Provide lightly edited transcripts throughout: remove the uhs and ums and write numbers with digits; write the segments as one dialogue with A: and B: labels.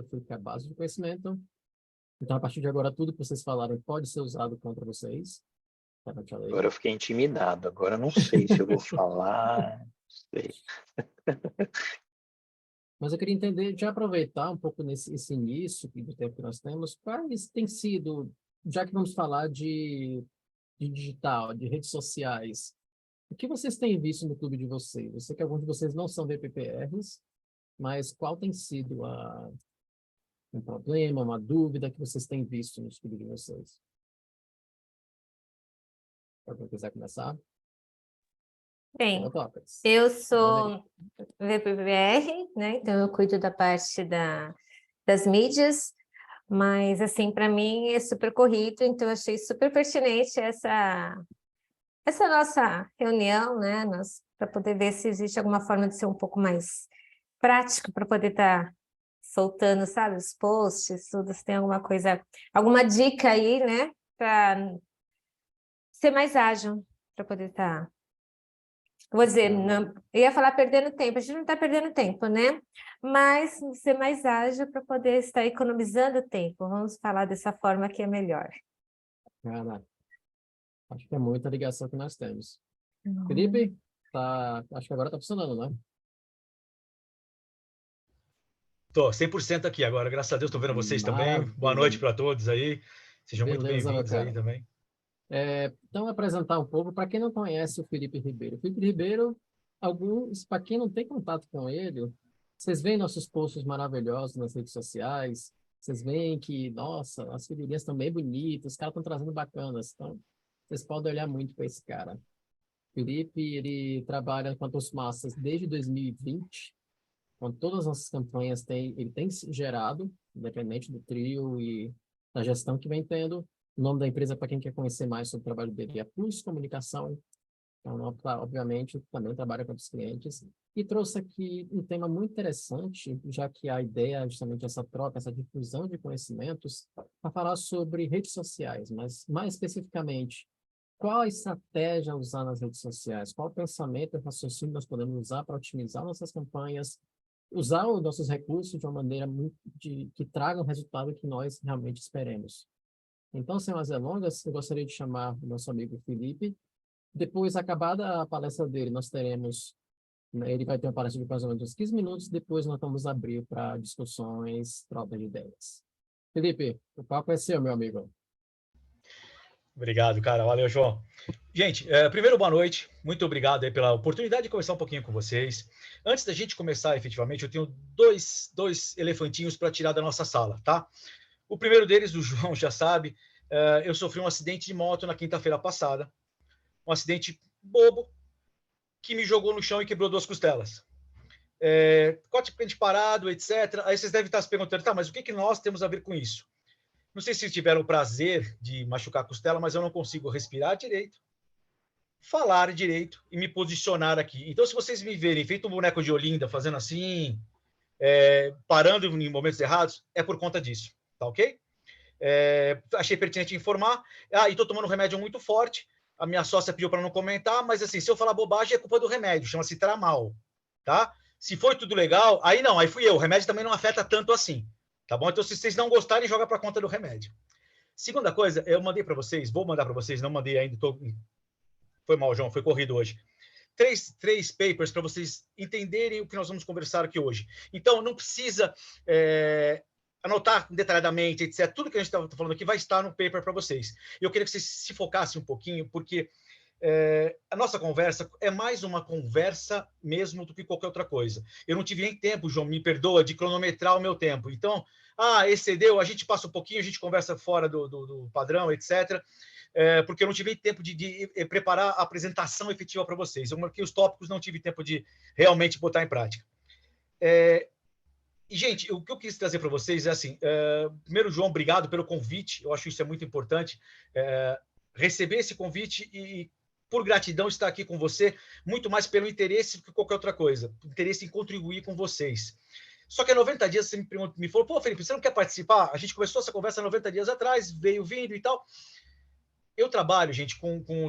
A: fica a base de conhecimento. Então, a partir de agora, tudo que vocês falarem pode ser usado contra vocês. Tá, eu te falei.
B: Agora eu fiquei intimidado. Agora eu não sei se eu vou falar. Não sei.
A: Mas eu queria entender, já aproveitar um pouco esse início do tempo que nós temos, quais tem sido, já que vamos falar de digital, de redes sociais, o que vocês têm visto no clube de vocês? Eu sei que alguns de vocês não são VPPRs, mas qual tem sido um problema, uma dúvida que vocês têm visto no clube de vocês? Se alguém quiser começar,
C: Bem,
A: tocas.
C: eu sou VPBR, né? Então eu cuido da parte das mídias, mas assim, para mim é super corrido, então eu achei super pertinente essa nossa reunião, né? Para poder ver se existe alguma forma de ser um pouco mais prático, para poder estar soltando, sabe, os posts, tudo, se tem alguma coisa, alguma dica aí, né? Para ser mais ágil, para poder estar. Vou dizer, não, eu ia falar perdendo tempo, a gente não está perdendo tempo, né? Mas ser mais ágil para poder estar economizando tempo. Vamos falar dessa forma que é melhor.
A: Cara, acho que é muita ligação que nós temos. Felipe, acho que agora está funcionando, né?
D: Tô 100% aqui agora, graças a Deus, estou vendo vocês também.
A: Maravilha.
D: Boa noite para todos aí. Sejam muito
A: Beleza, meu
D: bem-vindos aí
A: cara.
D: também.
A: Então, apresentar um pouco, para quem não conhece o Felipe Ribeiro. O Felipe Ribeiro, para quem não tem contato com ele, vocês veem nossos posts maravilhosos nas redes sociais, vocês veem que, nossa, as figurinhas estão bem bonitas, os caras estão trazendo bacanas. Então, vocês podem olhar muito para esse cara. O Felipe, ele trabalha com as massas desde 2020, com todas as nossas campanhas ele tem gerado, independente do trio e da gestão que vem tendo. O nome da empresa, para quem quer conhecer mais sobre o trabalho dele, é Plus Comunicação. Então, obviamente, também trabalha com os clientes. E trouxe aqui um tema muito interessante, já que a ideia é justamente essa troca, essa difusão de conhecimentos, para falar sobre redes sociais, mas mais especificamente, qual a estratégia usar nas redes sociais? Qual o pensamento e raciocínio nós podemos usar para otimizar nossas campanhas, usar os nossos recursos de uma maneira que traga o resultado que nós realmente esperemos. Então, sem mais delongas, eu gostaria de chamar o nosso amigo Felipe. Depois, acabada a palestra dele, nós teremos, ele vai ter uma palestra de mais ou menos uns 15 minutos, depois nós vamos abrir para discussões, troca de ideias. Felipe, o papo é seu, meu amigo.
D: Obrigado, cara. Valeu, João. Gente, primeiro, boa noite. Muito obrigado aí pela oportunidade de conversar um pouquinho com vocês. Antes da gente começar, efetivamente, eu tenho dois elefantinhos para tirar da nossa sala, tá? O primeiro deles, o João já sabe, eu sofri um acidente de moto na quinta-feira passada. Um acidente bobo que me jogou no chão e quebrou 2 costelas. Corte parado, etc. Aí vocês devem estar se perguntando, tá, mas o que nós temos a ver com isso? Não sei se tiveram o prazer de machucar a costela, mas eu não consigo respirar direito, falar direito e me posicionar aqui. Então, se vocês me verem feito um boneco de Olinda, fazendo assim, parando em momentos errados, é por conta disso, tá ok? Achei pertinente informar. E estou tomando um remédio muito forte. A minha sócia pediu para não comentar, mas assim, se eu falar bobagem, é culpa do remédio, chama-se Tramal, tá? Se foi tudo legal, aí não, aí fui eu. O remédio também não afeta tanto assim, tá bom? Então, se vocês não gostarem, joga para conta do remédio. Segunda coisa, eu mandei para vocês, vou mandar para vocês, não mandei ainda, foi mal, João, foi corrido hoje. Três papers para vocês entenderem o que nós vamos conversar aqui hoje. Então, não precisa anotar detalhadamente, etc. Tudo que a gente está falando aqui vai estar no paper para vocês. Eu queria que vocês se focassem um pouquinho, porque a nossa conversa é mais uma conversa mesmo do que qualquer outra coisa. Eu não tive nem tempo, João, me perdoa, de cronometrar o meu tempo. Então, excedeu, a gente passa um pouquinho, a gente conversa fora do padrão, etc., porque eu não tive tempo de preparar a apresentação efetiva para vocês. Eu marquei os tópicos, não tive tempo de realmente botar em prática. E, gente, o que eu quis trazer para vocês é assim, primeiro, João, obrigado pelo convite, eu acho isso é muito importante, receber esse convite e, por gratidão, estar aqui com você, muito mais pelo interesse que qualquer outra coisa, interesse em contribuir com vocês. Só que há 90 dias você me falou, pô, Felipe, você não quer participar? A gente começou essa conversa 90 dias atrás, veio vindo e tal. Eu trabalho, gente,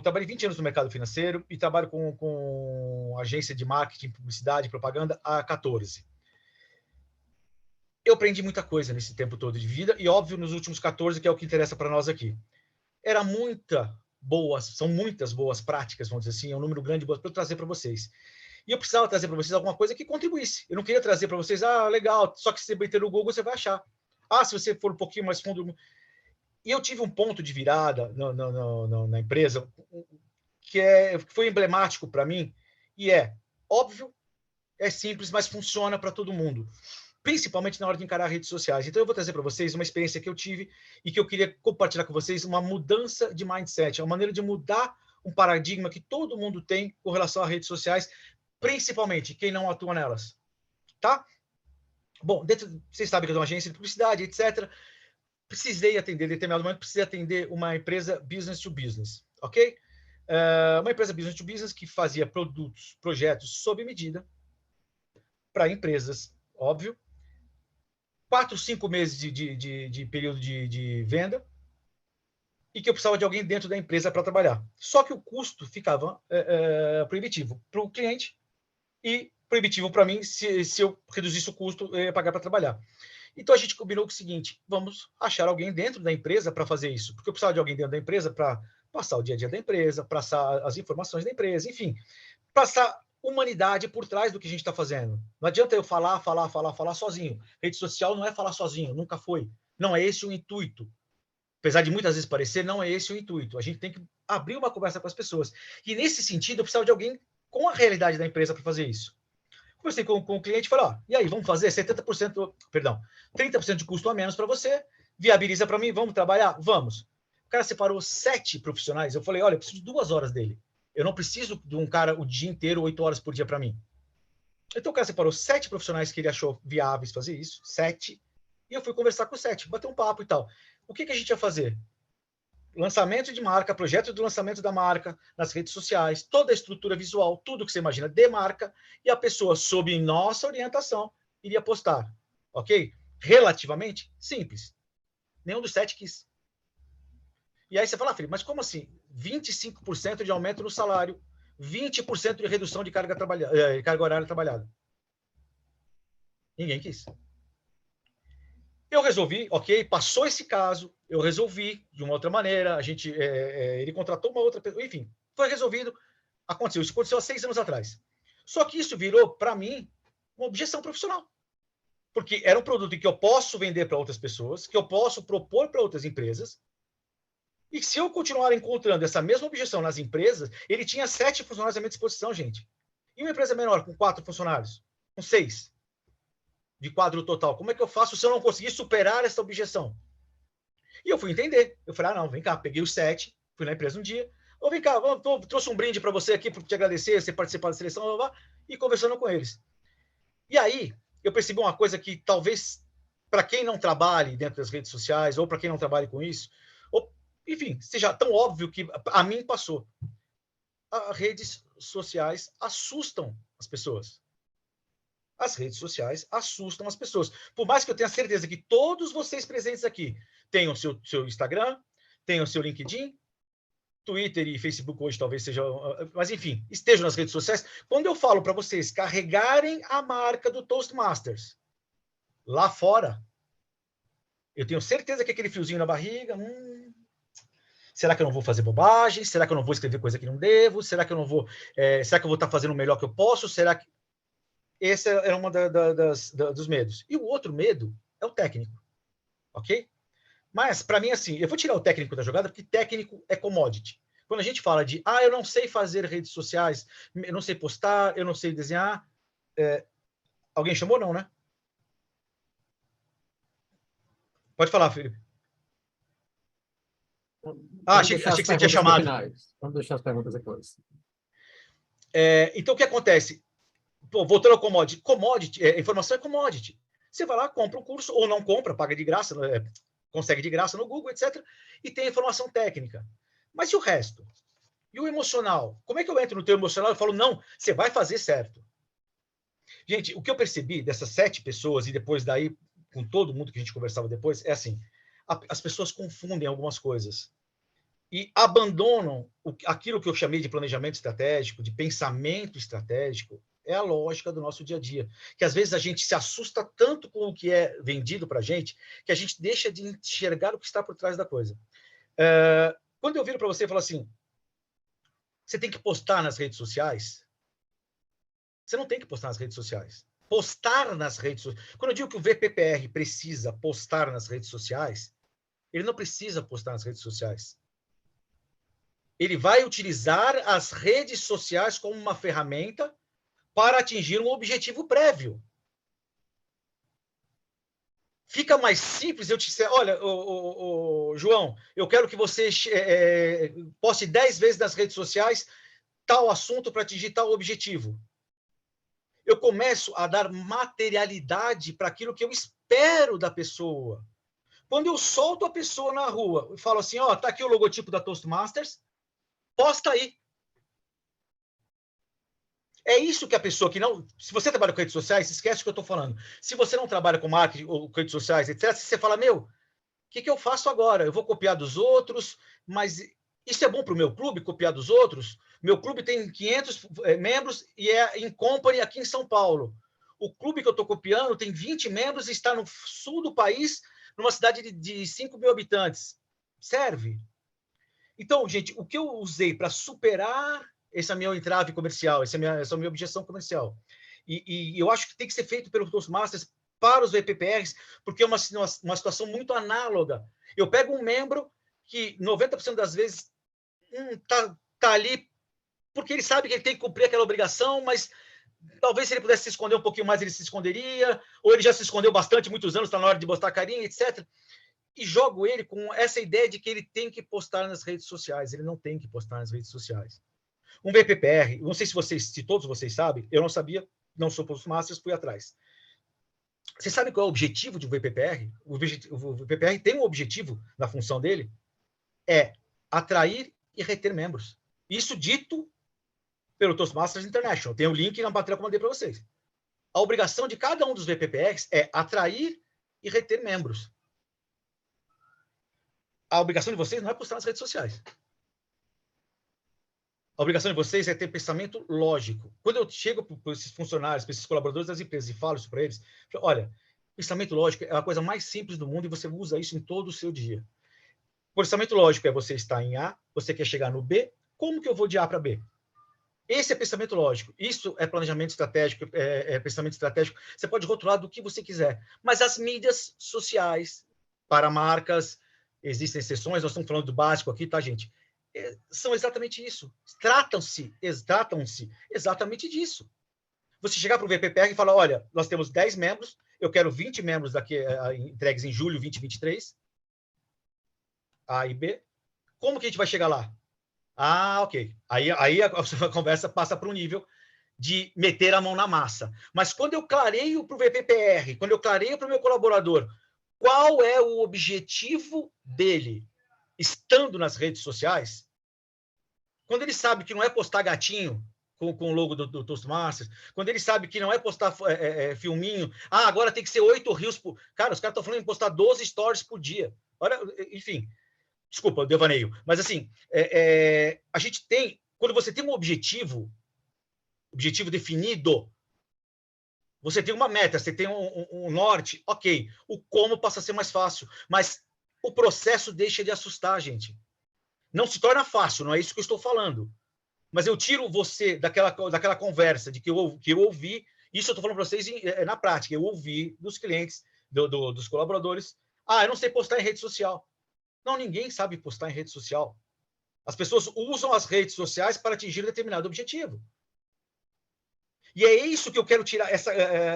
D: trabalhei 20 anos no mercado financeiro e trabalho com agência de marketing, publicidade e propaganda há 14. eu aprendi muita coisa nesse tempo todo de vida, e óbvio, nos últimos 14, que é o que interessa para nós aqui. São muitas boas práticas, vamos dizer assim, é um número grande de boas para eu trazer para vocês. E eu precisava trazer para vocês alguma coisa que contribuísse. Eu não queria trazer para vocês, legal, só que se você meter no Google, você vai achar. Se você for um pouquinho mais fundo... E eu tive um ponto de virada na empresa que foi emblemático para mim, e óbvio, é simples, mas funciona para todo mundo, principalmente na hora de encarar redes sociais. Então, eu vou trazer para vocês uma experiência que eu tive e que eu queria compartilhar com vocês, uma mudança de mindset, uma maneira de mudar um paradigma que todo mundo tem com relação a redes sociais, principalmente quem não atua nelas. Tá? Bom, vocês sabem que eu tenho uma agência de publicidade, etc. Precisei atender, em determinado momento, precisei atender uma empresa business to business, ok? Uma empresa business to business que fazia projetos sob medida para empresas, óbvio, 4, 5 meses de período de venda, e que eu precisava de alguém dentro da empresa para trabalhar. Só que o custo ficava proibitivo para o cliente e proibitivo para mim, se eu reduzisse o custo, eu ia pagar para trabalhar. Então, a gente combinou com o seguinte, vamos achar alguém dentro da empresa para fazer isso, porque eu precisava de alguém dentro da empresa para passar o dia a dia da empresa, passar as informações da empresa, enfim, passar humanidade por trás do que a gente está fazendo. Não adianta eu falar sozinho. Rede social não é falar sozinho, nunca foi. Não é esse o intuito. Apesar de muitas vezes parecer, não é esse o intuito. A gente tem que abrir uma conversa com as pessoas. E, nesse sentido, eu precisava de alguém com a realidade da empresa para fazer isso. Conversei com o cliente e falei, e aí, vamos fazer 30% de custo a menos para você, viabiliza para mim, vamos trabalhar? Vamos. O cara separou 7 profissionais, eu falei, olha, eu preciso de 2 horas dele. Eu não preciso de um cara o dia inteiro, 8 horas por dia para mim. Então o cara separou 7 profissionais que ele achou viáveis fazer isso, 7, e eu fui conversar com os 7, bater um papo e tal. O que a gente ia fazer? Lançamento de marca, projeto de lançamento da marca nas redes sociais, toda a estrutura visual, tudo que você imagina de marca, e a pessoa, sob nossa orientação, iria postar. Ok? Relativamente simples. Nenhum dos 7 quis. E aí você fala, Felipe, mas como assim? 25% de aumento no salário, 20% de redução de carga horária trabalhada. Ninguém quis. Eu resolvi, ok, passou esse caso, eu resolvi de uma outra maneira, ele contratou uma outra pessoa, enfim, foi resolvido, aconteceu. Isso aconteceu há 6 anos atrás. Só que isso virou, para mim, uma objeção profissional. Porque era um produto que eu posso vender para outras pessoas, que eu posso propor para outras empresas, e se eu continuar encontrando essa mesma objeção nas empresas, ele tinha 7 funcionários à minha disposição, gente. E uma empresa menor, com 4 funcionários, com 6 de quadro total, como é que eu faço se eu não conseguir superar essa objeção? E eu fui entender. Eu falei, não, vem cá, peguei os 7, fui na empresa um dia, vem cá, trouxe um brinde para você aqui, para te agradecer, você participar da seleção, blá, blá, e conversando com eles. E aí, eu percebi uma coisa que talvez, para quem não trabalhe dentro das redes sociais, ou para quem não trabalhe com isso, ou, enfim, seja tão óbvio que a mim passou. As redes sociais assustam as pessoas. As redes sociais assustam as pessoas. Por mais que eu tenha certeza que todos vocês presentes aqui tenham seu Instagram, tenham seu LinkedIn, Twitter e Facebook hoje talvez sejam... Mas, enfim, estejam nas redes sociais. Quando eu falo para vocês carregarem a marca do Toastmasters lá fora, eu tenho certeza que aquele friozinho na barriga... será que eu não vou fazer bobagem? Será que eu não vou escrever coisa que não devo? Será que eu não vou... será que eu vou estar fazendo o melhor que eu posso? Será que... Esse é um dos medos. E o outro medo é o técnico. Ok? Mas, para mim, assim, eu vou tirar o técnico da jogada, porque técnico é commodity. Quando a gente fala de, eu não sei fazer redes sociais, eu não sei postar, eu não sei desenhar... Alguém chamou, não, né? Pode falar, Felipe. Achei que você tinha chamado.
A: Vamos deixar as perguntas depois.
D: Então, o que acontece? Voltando ao commodity. Informação é commodity. Você vai lá, compra um curso, ou não compra, paga de graça, consegue de graça no Google, etc. E tem informação técnica. Mas e o resto? E o emocional? Como é que eu entro no teu emocional e falo, não, você vai fazer certo? Gente, o que eu percebi dessas 7 pessoas, e depois daí, com todo mundo que a gente conversava depois, é assim, as pessoas confundem algumas coisas. E abandonam aquilo que eu chamei de planejamento estratégico, de pensamento estratégico, É a lógica do nosso dia a dia. Que às vezes a gente se assusta tanto com o que é vendido para a gente, que a gente deixa de enxergar o que está por trás da coisa. Quando eu viro para você e falo assim, você tem que postar nas redes sociais, você não tem que postar nas redes sociais. Postar nas redes sociais. Quando eu digo que o VPPR precisa postar nas redes sociais, ele não precisa postar nas redes sociais. Ele vai utilizar as redes sociais como uma ferramenta para atingir um objetivo prévio. Fica mais simples eu te dizer, olha, João, eu quero que você poste 10 vezes nas redes sociais tal assunto para atingir tal objetivo. Eu começo a dar materialidade para aquilo que eu espero da pessoa. Quando eu solto a pessoa na rua, eu falo assim, ó, tá aqui o logotipo da Toastmasters, posta aí. É isso que a pessoa que não... Se você trabalha com redes sociais, esquece o que eu estou falando. Se você não trabalha com marketing ou com redes sociais, etc., você fala, meu, o que eu faço agora? Eu vou copiar dos outros, mas isso é bom para o meu clube, copiar dos outros? Meu clube tem 500 membros e é em company aqui em São Paulo. O clube que eu estou copiando tem 20 membros e está no sul do país, numa cidade de 5 mil habitantes. Serve? Então, gente, o que eu usei para superar esse é meu entrave comercial, essa é a minha objeção comercial. E eu acho que tem que ser feito pelos Toastmasters para os VPPRs, porque é uma situação muito análoga. Eu pego um membro que 90% das vezes tá ali porque ele sabe que ele tem que cumprir aquela obrigação, mas talvez se ele pudesse se esconder um pouquinho mais, ele se esconderia, ou ele já se escondeu bastante, muitos anos, está na hora de botar carinha, etc. E jogo ele com essa ideia de que ele tem que postar nas redes sociais. Ele não tem que postar nas redes sociais. Um VPPR, não sei se todos vocês sabem, eu não sabia, não sou Toastmasters, fui atrás. Você sabe qual é o objetivo de um VPPR? O VPPR tem um objetivo na função dele, é atrair e reter membros. Isso dito pelo Toastmasters International. Tem o link na matéria que eu mandei para vocês. A obrigação de cada um dos VPPRs é atrair e reter membros. A obrigação de vocês não é postar nas redes sociais. A obrigação de vocês é ter pensamento lógico. Quando eu chego para esses funcionários, para esses colaboradores das empresas e falo isso para eles, olha, pensamento lógico é a coisa mais simples do mundo e você usa isso em todo o seu dia. Pensamento lógico é você estar em A, você quer chegar no B, como que eu vou de A para B? Esse é pensamento lógico. Isso é planejamento estratégico, é pensamento estratégico. Você pode rotular do que você quiser. Mas as mídias sociais, para marcas, existem exceções, nós estamos falando do básico aqui, tá, gente? São exatamente isso. Tratam-se exatamente disso. Você chegar para o VPPR e falar, olha, nós temos 10 membros, eu quero 20 membros daqui, entregues em julho 2023, A e B. Como que a gente vai chegar lá? Ah, ok. Aí a conversa passa para um nível de meter a mão na massa. Mas quando eu clareio para o VPPR, quando eu clareio para o meu colaborador, qual é o objetivo dele estando nas redes sociais, quando ele sabe que não é postar gatinho com o logo do Toastmasters, quando ele sabe que não é postar filminho, agora tem que ser 8 reels por... Cara, os caras estão falando em postar 12 stories por dia. Olha, enfim, desculpa, eu devaneio. Mas, assim, a gente tem... Quando você tem um objetivo definido, você tem uma meta, você tem um norte, ok. O como passa a ser mais fácil. Mas o processo deixa de assustar, gente. Não se torna fácil, não é isso que eu estou falando. Mas eu tiro você daquela conversa de que eu ouvi, isso eu estou falando para vocês na prática, eu ouvi dos clientes, dos colaboradores, eu não sei postar em rede social. Não, ninguém sabe postar em rede social. As pessoas usam as redes sociais para atingir determinado objetivo. E é isso que eu quero tirar.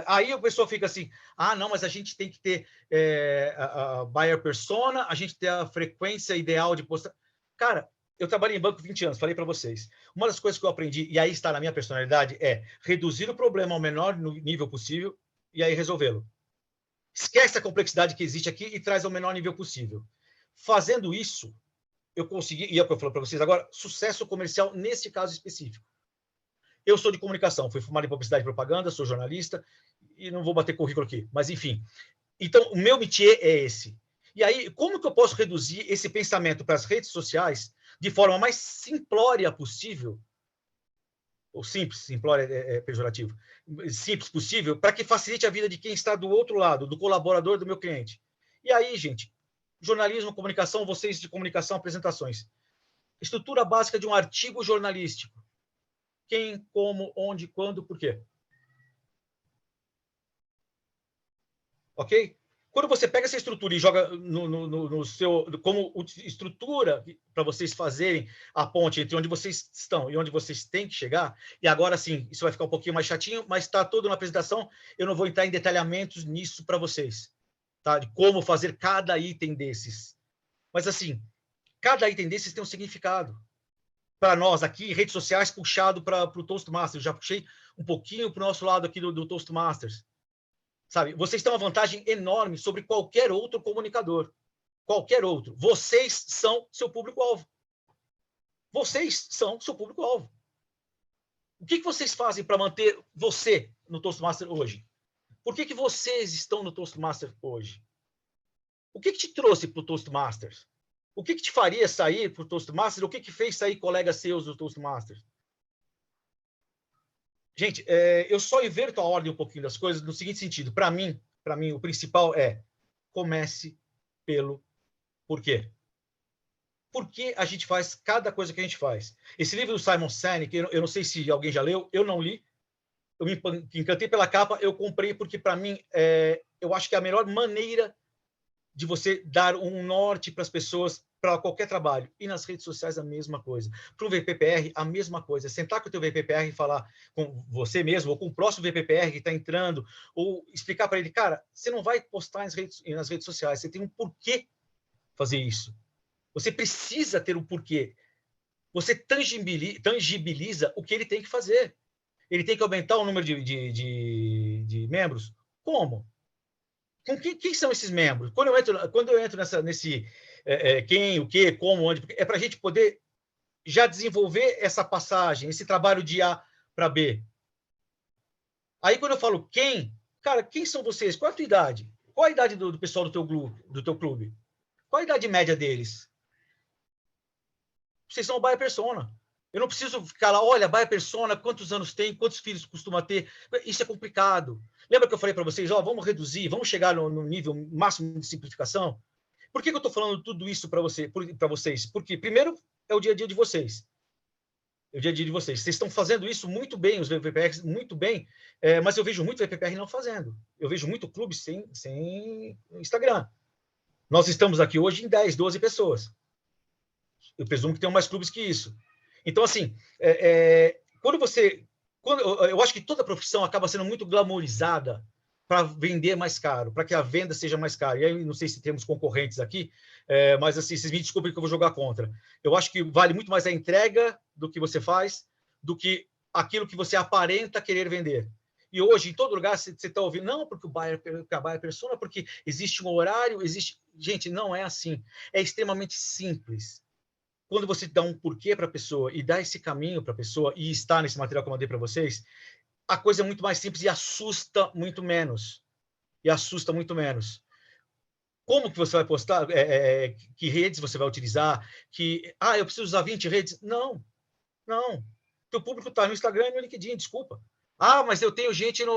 D: Aí a pessoa fica assim, não, mas a gente tem que ter a buyer persona, a gente tem a frequência ideal de postar. Cara, eu trabalhei em banco 20 anos, falei para vocês. Uma das coisas que eu aprendi, e aí está na minha personalidade, é reduzir o problema ao menor nível possível e aí resolvê-lo. Esquece a complexidade que existe aqui e traz ao menor nível possível. Fazendo isso, eu consegui, e é o que eu falo para vocês agora, sucesso comercial nesse caso específico. Eu sou de comunicação, fui formado em publicidade e propaganda, sou jornalista, e não vou bater currículo aqui, mas enfim. Então, o meu métier é esse. E aí, como que eu posso reduzir esse pensamento para as redes sociais de forma mais simplória possível ou simples, simplório é pejorativo, simples possível, para que facilite a vida de quem está do outro lado, do colaborador, do meu cliente. E aí, gente, jornalismo, comunicação, vocês de comunicação, apresentações. Estrutura básica de um artigo jornalístico. Quem, como, onde, quando, por quê. Ok? Quando você pega essa estrutura e joga no seu, como estrutura para vocês fazerem a ponte entre onde vocês estão e onde vocês têm que chegar, e agora sim, isso vai ficar um pouquinho mais chatinho, mas está todo na apresentação, eu não vou entrar em detalhamentos nisso para vocês, tá? De como fazer cada item desses. Mas assim, cada item desses tem um significado. Para nós aqui, redes sociais puxado para o Toastmasters, eu já puxei um pouquinho para o nosso lado aqui do Toastmasters. Sabe, vocês têm uma vantagem enorme sobre qualquer outro comunicador. Qualquer outro. Vocês são seu público-alvo. Vocês são seu público-alvo. O que vocês fazem para manter você no Toastmaster hoje? Por que vocês estão no Toastmaster hoje? O que te trouxe para o Toastmasters? O que te faria sair para o Toastmasters? O que fez sair colegas seus do Toastmasters? Gente, eu só inverto a ordem um pouquinho das coisas no seguinte sentido. Para mim, o principal é comece pelo porquê. Por que a gente faz cada coisa que a gente faz? Esse livro do Simon Sinek, eu não sei se alguém já leu, eu não li. Eu me encantei pela capa, eu comprei porque, para mim, eu acho que é a melhor maneira de você dar um norte para as pessoas para qualquer trabalho. E nas redes sociais, a mesma coisa. Para o VPPR, a mesma coisa. Sentar com o teu VPPR e falar com você mesmo, ou com o próximo VPPR que está entrando, ou explicar para ele, cara, você não vai postar nas redes sociais, você tem um porquê fazer isso. Você precisa ter um porquê. Você tangibiliza o que ele tem que fazer. Ele tem que aumentar o número de membros? Como? Com quem são esses membros? Quando eu entro nesse quem, o que, como, onde, é para a gente poder já desenvolver essa passagem, esse trabalho de A para B. Aí, quando eu falo quem, cara, quem são vocês? Qual é a tua idade? Qual a idade do pessoal do teu clube? Qual a idade média deles? Vocês são o buyer persona. Eu não preciso ficar lá, olha, buyer persona, quantos anos tem, quantos filhos costuma ter. Isso é complicado. Lembra que eu falei para vocês, vamos reduzir, vamos chegar no nível máximo de simplificação? Por que eu estou falando tudo isso para vocês? Porque, primeiro, é o dia a dia de vocês. É o dia a dia de vocês. Vocês estão fazendo isso muito bem, os VPPRs, muito bem, mas eu vejo muito VPPR não fazendo. Eu vejo muito clube sem Instagram. Nós estamos aqui hoje em 10, 12 pessoas. Eu presumo que tem mais clubes que isso. Então, assim, eu acho que toda profissão acaba sendo muito glamourizada para vender mais caro, para que a venda seja mais cara. E aí, não sei se temos concorrentes aqui, mas assim, vocês me desculpem que eu vou jogar contra. Eu acho que vale muito mais a entrega do que você faz, do que aquilo que você aparenta querer vender. E hoje, em todo lugar, você está ouvindo, não, porque a buyer persona, porque existe um horário, existe... Gente, não é assim. É extremamente simples. Quando você dá um porquê para a pessoa e dá esse caminho para a pessoa, e está nesse material que eu mandei para vocês, a coisa é muito mais simples e assusta muito menos. Como que você vai postar? Que redes você vai utilizar? Eu preciso usar 20 redes? Não. Teu público está no Instagram e no LinkedIn, desculpa. Mas eu tenho gente em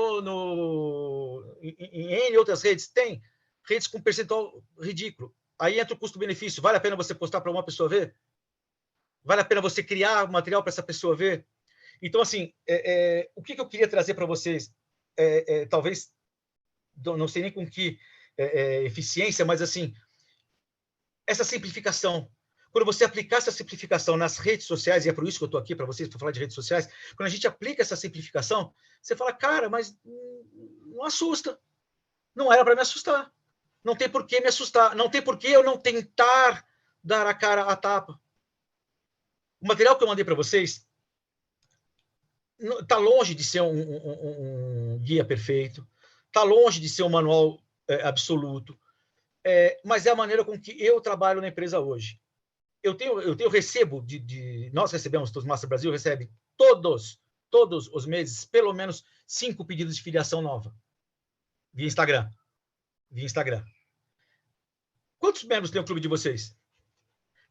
D: N outras redes. Tem redes com percentual ridículo. Aí entra o custo-benefício. Vale a pena você postar para uma pessoa ver? Vale a pena você criar material para essa pessoa ver? Então, assim, o que eu queria trazer para vocês, talvez, não sei nem com que eficiência, mas, assim, essa simplificação. Quando você aplicar essa simplificação nas redes sociais, e é por isso que eu estou aqui para vocês, para falar de redes sociais, quando a gente aplica essa simplificação, você fala, cara, mas não assusta. Não era para me assustar. Não tem por que me assustar. Não tem por que eu não tentar dar a cara à tapa. O material que eu mandei para vocês está longe de ser um guia perfeito, está longe de ser um manual absoluto, mas é a maneira com que eu trabalho na empresa hoje. Eu recebo, nós recebemos, Toastmaster Brasil recebe todos os meses, pelo menos 5 pedidos de filiação nova, via Instagram. Quantos membros tem o clube de vocês?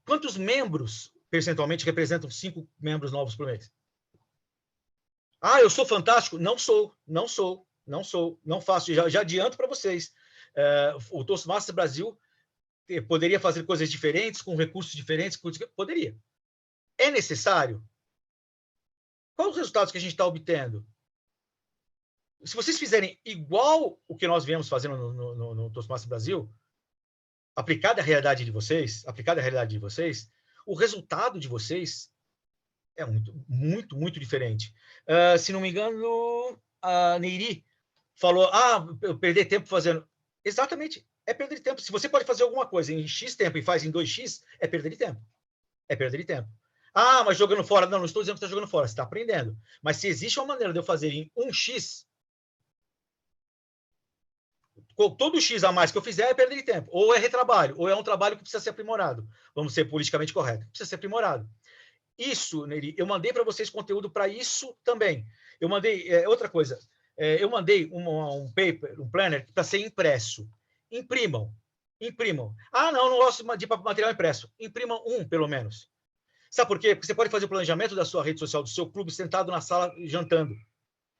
D: Quantos membros, percentualmente, representam 5 membros novos por mês? Ah, eu sou fantástico? Não sou, não faço. Já adianto para vocês. O Toastmasters Brasil poderia fazer coisas diferentes, com recursos diferentes? Poderia. É necessário? Quais os resultados que a gente está obtendo? Se vocês fizerem igual o que nós viemos fazendo no Toastmasters Brasil, aplicado à realidade de vocês, o resultado de vocês é muito diferente. Se não me engano, a Neiri falou, eu perder tempo fazendo. Exatamente, é perder tempo. Se você pode fazer alguma coisa em X tempo e faz em 2X, é perder de tempo. É perder de tempo. Mas jogando fora. Não estou dizendo que está jogando fora, você está aprendendo. Mas se existe uma maneira de eu fazer em 1X, todo X a mais que eu fizer é perder de tempo. Ou é retrabalho, ou é um trabalho que precisa ser aprimorado. Vamos ser politicamente corretos. Precisa ser aprimorado. Isso, Neri, eu mandei para vocês conteúdo para isso também. Eu mandei, outra coisa, eu mandei um paper, um planner para ser impresso. Imprimam. Não gosto de material impresso. Imprimam pelo menos. Sabe por quê? Porque você pode fazer o planejamento da sua rede social, do seu clube, sentado na sala, jantando.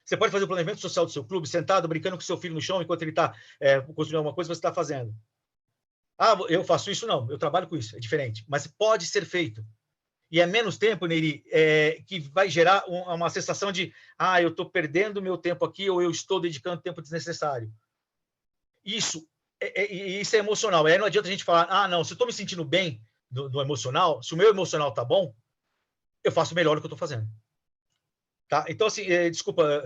D: Você pode fazer o planejamento social do seu clube, sentado, brincando com seu filho no chão, enquanto ele está construindo alguma coisa que você está fazendo. Eu faço isso? Não, eu trabalho com isso, é diferente. Mas pode ser feito. E é menos tempo, Neri, que vai gerar uma sensação de eu estou perdendo meu tempo aqui ou eu estou dedicando tempo desnecessário. Isso é emocional. Aí não adianta a gente falar, não, se eu estou me sentindo bem do emocional, se o meu emocional está bom, eu faço melhor do que eu estou fazendo. Tá? Então, assim, desculpa,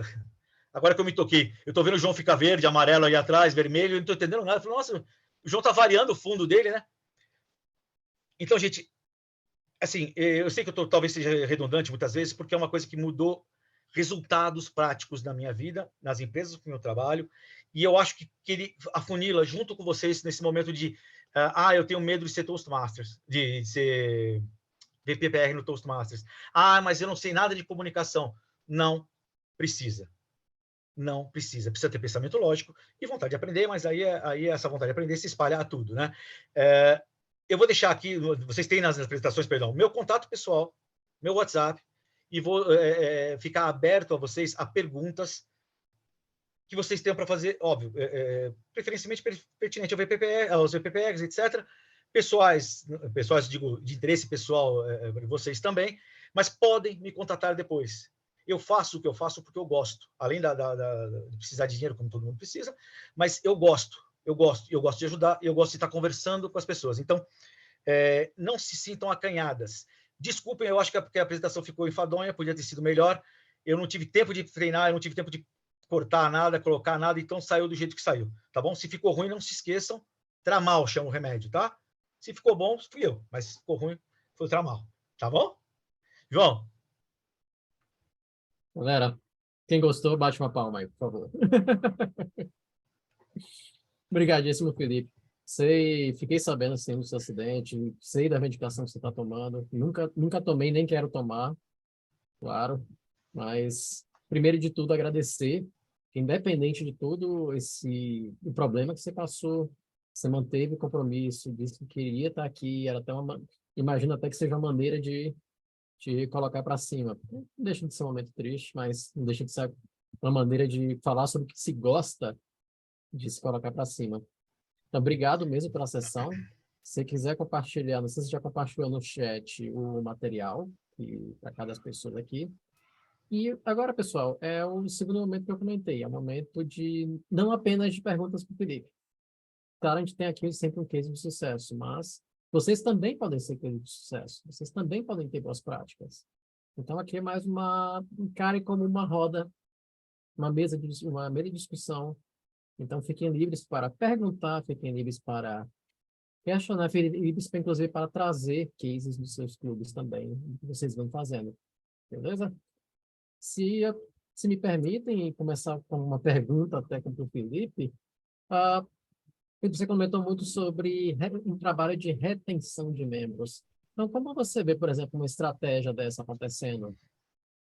D: agora que eu me toquei, eu estou vendo o João ficar verde, amarelo aí atrás, vermelho, eu não estou entendendo nada. Eu falo, nossa, o João está variando o fundo dele, né? Então, gente, assim, eu sei que talvez seja redundante muitas vezes, porque é uma coisa que mudou resultados práticos na minha vida, nas empresas com que eu trabalho, e eu acho que ele afunila junto com vocês nesse momento de eu tenho medo de ser Toastmasters, de ser VPPR no Toastmasters. Mas eu não sei nada de comunicação. Não precisa. Não precisa. Precisa ter pensamento lógico e vontade de aprender, mas aí essa vontade de aprender se espalha a tudo, né? Eu vou deixar aqui, vocês têm nas apresentações, meu contato pessoal, meu WhatsApp, e vou ficar aberto a vocês, a perguntas que vocês tenham para fazer, óbvio, preferencialmente pertinente aos VPPRs, etc. Pessoais, digo, de interesse pessoal, vocês também, mas podem me contatar depois. Eu faço o que eu faço porque eu gosto, além de precisar de dinheiro, como todo mundo precisa, mas eu gosto de ajudar, eu gosto de estar conversando com as pessoas. Então, não se sintam acanhadas. Desculpem, eu acho que a apresentação ficou enfadonha, podia ter sido melhor. Eu não tive tempo de treinar, eu não tive tempo de cortar nada, colocar nada, então saiu do jeito que saiu, tá bom? Se ficou ruim, não se esqueçam, Tramal chama o remédio, tá? Se ficou bom, fui eu, mas se ficou ruim, foi o Tramal, tá bom? João?
A: Galera, quem gostou, bate uma palma aí, por favor. Obrigadíssimo, Felipe. Fiquei sabendo assim, do seu acidente, sei da medicação que você está tomando. Nunca tomei, nem quero tomar, claro. Mas, primeiro de tudo, agradecer, que independente de todo o problema que você passou, você manteve o compromisso, disse que queria estar aqui, era até imagino até que seja uma maneira de te colocar para cima. Não deixa de ser um momento triste, mas não deixa de ser uma maneira de falar sobre o que se gosta de se colocar para cima. Então, obrigado mesmo pela sessão. Se você quiser compartilhar, não sei se você já compartilhou no chat o material para cada pessoa aqui. E agora, pessoal, é o segundo momento que eu comentei, é o momento de não apenas de perguntas para o Felipe. Claro, a gente tem aqui sempre um case de sucesso, mas vocês também podem ser case de sucesso, vocês também podem ter boas práticas. Então, aqui é mais encare como uma roda, uma mesa de discussão. Então, fiquem livres para perguntar, fiquem livres para questionar, fiquem livres, inclusive, para trazer cases dos seus clubes também, que vocês vão fazendo. Beleza? Se me permitem começar com uma pergunta até com o Felipe, você comentou muito sobre um trabalho de retenção de membros. Então, como você vê, por exemplo, uma estratégia dessa acontecendo?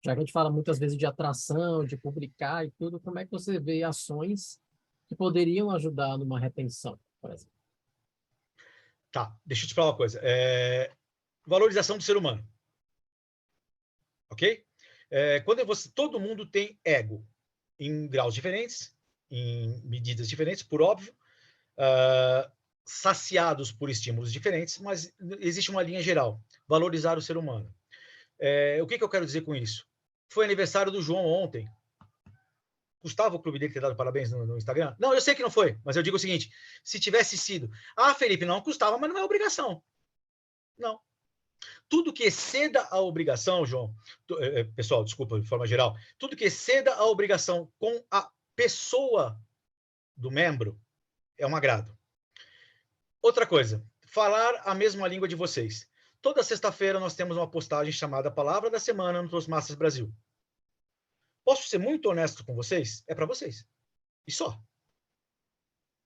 A: Já que a gente fala muitas vezes de atração, de publicar e tudo, como é que você vê ações que poderiam ajudar numa retenção, por exemplo?
D: Tá, deixa eu te falar uma coisa. Valorização do ser humano. Ok? Todo mundo tem ego, em graus diferentes, em medidas diferentes, por óbvio, saciados por estímulos diferentes, mas existe uma linha geral: valorizar o ser humano. O que eu quero dizer com isso? Foi aniversário do João ontem. Custava o clube dele ter dado parabéns no Instagram? Não, eu sei que não foi, mas eu digo o seguinte: se tivesse sido, Felipe, não custava, mas não é obrigação. Não. Tudo que exceda a obrigação, João, pessoal, desculpa, de forma geral, tudo que exceda a obrigação com a pessoa do membro é um agrado. Outra coisa, falar a mesma língua de vocês. Toda sexta-feira nós temos uma postagem chamada Palavra da Semana no Toastmasters Brasil. Posso ser muito honesto com vocês? É para vocês. E só.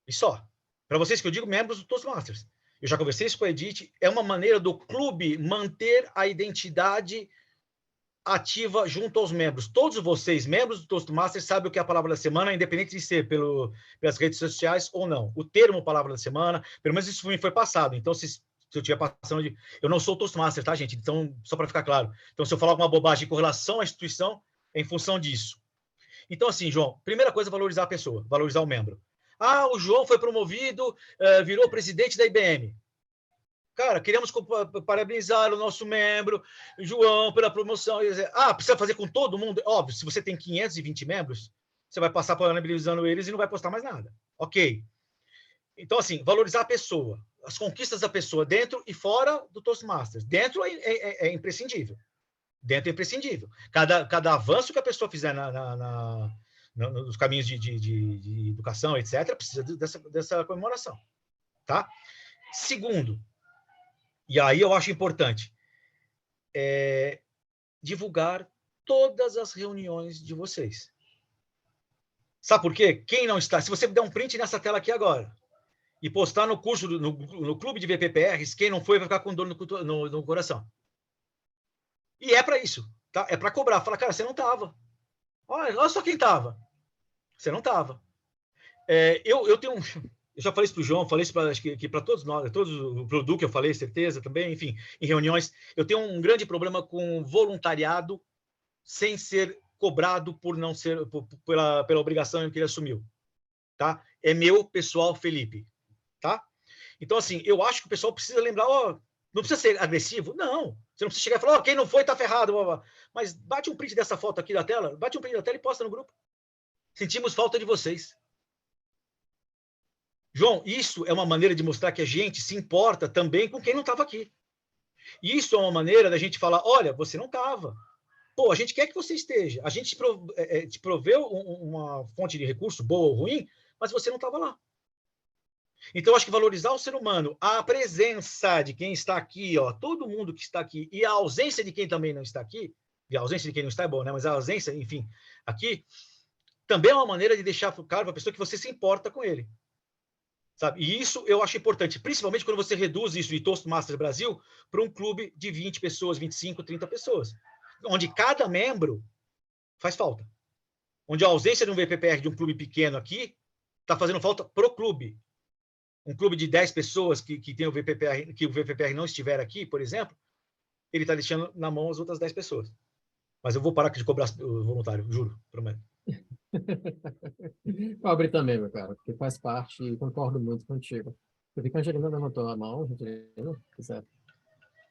D: E só. Para vocês que eu digo, membros do Toastmasters. Eu já conversei isso com a Edith. É uma maneira do clube manter a identidade ativa junto aos membros. Todos vocês, membros do Toastmasters, sabem o que é a Palavra da Semana, independente de ser pelas redes sociais ou não. O termo Palavra da Semana, pelo menos isso foi passado. Então, se eu estiver passando de... Eu não sou Toastmaster, tá, gente? Então, só para ficar claro. Então, se eu falar alguma bobagem com relação à instituição, é em função disso. Então, assim, João, primeira coisa é valorizar a pessoa, valorizar o membro. O João foi promovido, virou presidente da IBM. Cara, queremos parabenizar o nosso membro, João, pela promoção. Precisa fazer com todo mundo? Óbvio, se você tem 520 membros, você vai passar parabenizando eles e não vai postar mais nada. Ok. Então, assim, valorizar a pessoa, as conquistas da pessoa dentro e fora do Toastmasters. Dentro é imprescindível. Dentro é imprescindível. Cada avanço que a pessoa fizer nos caminhos de educação, etc., precisa dessa comemoração. Tá? Segundo, e aí eu acho importante, divulgar todas as reuniões de vocês. Sabe por quê? Quem não está... Se você der um print nessa tela aqui agora e postar no curso, no clube de VPPRs, quem não foi vai ficar com dor no coração. E é para isso, tá? É para cobrar. Fala, cara, você não estava. Olha só quem estava. Você não estava. Eu tenho eu já falei isso para o João, falei isso para todos nós, todos o produto que eu falei, certeza também, enfim, em reuniões. Eu tenho um grande problema com voluntariado sem ser cobrado por não ser pela obrigação que ele assumiu, tá? É meu pessoal, Felipe, tá? Então, assim, eu acho que o pessoal precisa lembrar, não precisa ser agressivo, não. Você não precisa chegar e falar, quem não foi tá ferrado, mas bate um print dessa foto aqui da tela, bate um print da tela e posta no grupo. Sentimos falta de vocês. João, isso é uma maneira de mostrar que a gente se importa também com quem não estava aqui. Isso é uma maneira da gente falar, olha, você não estava. Pô, a gente quer que você esteja. A gente te proveu uma fonte de recurso, boa ou ruim, mas você não estava lá. Então, eu acho que valorizar o ser humano, a presença de quem está aqui, todo mundo que está aqui, e a ausência de quem também não está aqui, e a ausência de quem não está é bom, né? Mas a ausência, enfim, aqui, também é uma maneira de deixar claro para a pessoa que você se importa com ele. Sabe? E isso eu acho importante, principalmente quando você reduz isso de Toastmasters Brasil para um clube de 20 pessoas, 25, 30 pessoas, onde cada membro faz falta. Onde a ausência de um VPPR de um clube pequeno aqui está fazendo falta pro clube. Um clube de 10 pessoas que tem o VPPR, que o VPPR não estiver aqui, por exemplo, ele está deixando na mão as outras 10 pessoas. Mas eu vou parar de cobrar o voluntário, juro, prometo.
A: Cobre também, meu cara, porque faz parte e concordo muito contigo. Eu vi que a Angelina levantou a mão, Angelina, quiser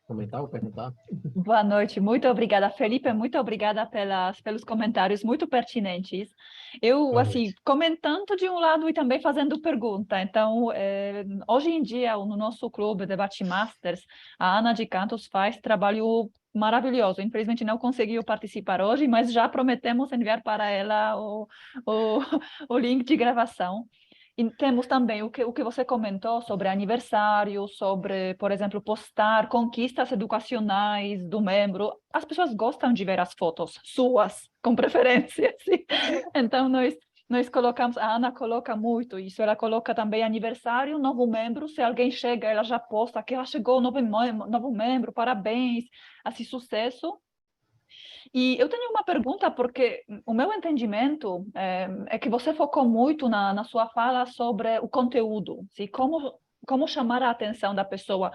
A: comentar ou perguntar?
E: Boa noite, muito obrigada, Felipe, muito obrigada pelos comentários muito pertinentes. Eu, assim, comentando de um lado e também fazendo pergunta. Então, hoje em dia, no nosso clube Debate Masters, a Ana de Cantos faz trabalho maravilhoso. Infelizmente, não conseguiu participar hoje, mas já prometemos enviar para ela o link de gravação. E temos também o que você comentou sobre aniversário, sobre, por exemplo, postar conquistas educacionais do membro. As pessoas gostam de ver as fotos suas, com preferência. Assim. Então, nós colocamos, a Ana coloca muito isso, ela coloca também aniversário, novo membro, se alguém chega, ela já posta que chegou novo membro, parabéns, assim, sucesso. E eu tenho uma pergunta, porque o meu entendimento é que você focou muito na sua fala sobre o conteúdo, como chamar a atenção da pessoa.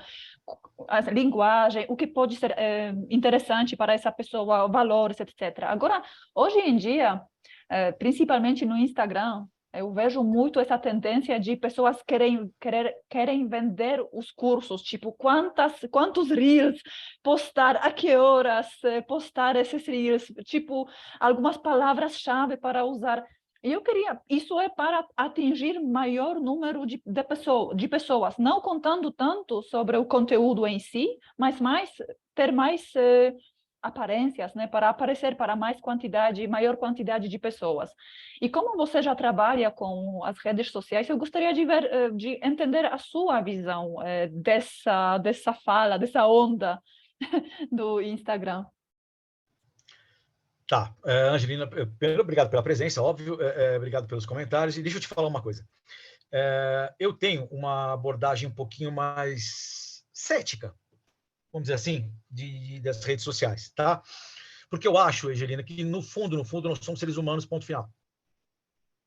E: a linguagem, o que pode ser interessante para essa pessoa, valores, etc. Agora, hoje em dia, principalmente no Instagram, eu vejo muito essa tendência de pessoas querem vender os cursos, tipo, quantos reels postar, a que horas postar esses reels, tipo, algumas palavras-chave para usar. Eu queria, isso é para atingir maior número de pessoas, não contando tanto sobre o conteúdo em si, mas ter mais aparências, né, para aparecer para maior quantidade de pessoas. E como você já trabalha com as redes sociais, eu gostaria de entender a sua visão dessa fala, dessa onda do Instagram.
D: Tá, Angelina, primeiro, obrigado pela presença, óbvio, obrigado pelos comentários, e deixa eu te falar uma coisa. Eu tenho uma abordagem um pouquinho mais cética, vamos dizer assim, das redes sociais, tá? Porque eu acho, Angelina, que no fundo, nós somos seres humanos, ponto final.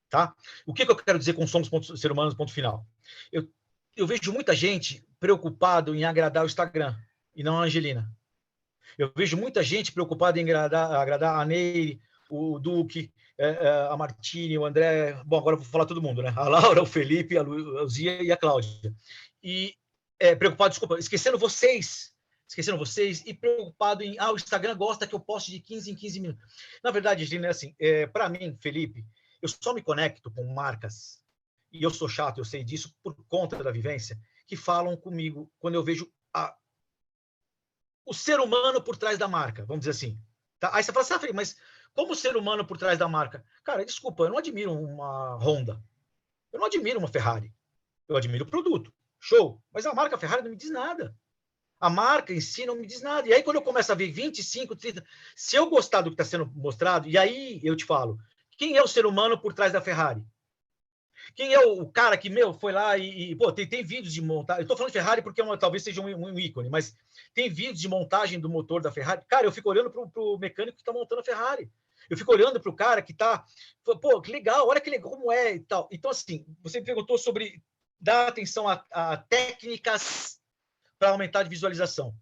D: Tá? O que eu quero dizer com somos seres humanos, ponto final? Eu vejo muita gente preocupado em agradar o Instagram, e não a Angelina. Eu vejo muita gente preocupada em agradar a Neire, o Duque, a Martine, o André. Bom, agora eu vou falar todo mundo, né? A Laura, o Felipe, a Luzia e a Cláudia. E preocupado, desculpa, esquecendo vocês e preocupado em, o Instagram gosta que eu poste de 15 em 15 minutos. Na verdade, Gina, é assim, para mim, Felipe, eu só me conecto com marcas, e eu sou chato, eu sei disso, por conta da vivência, que falam comigo quando eu vejo o ser humano por trás da marca, vamos dizer assim. Tá? Aí você fala assim, Felipe, mas como o ser humano por trás da marca? Cara, desculpa, eu não admiro uma Honda, eu não admiro uma Ferrari, eu admiro o produto, show, mas a marca Ferrari não me diz nada. A marca em si não me diz nada. E aí, quando eu começo a ver 25, 30, se eu gostar do que está sendo mostrado, e aí eu te falo, quem é o ser humano por trás da Ferrari? Quem é o cara que, foi lá pô, tem vídeos de montagem. Eu estou falando de Ferrari porque talvez seja um ícone, mas tem vídeos de montagem do motor da Ferrari. Cara, eu fico olhando para o mecânico que está montando a Ferrari. Eu fico olhando para o cara que está... Pô, que legal, olha que legal como é e tal. Então, assim, você me perguntou sobre dar atenção a técnicas para aumentar de visualização.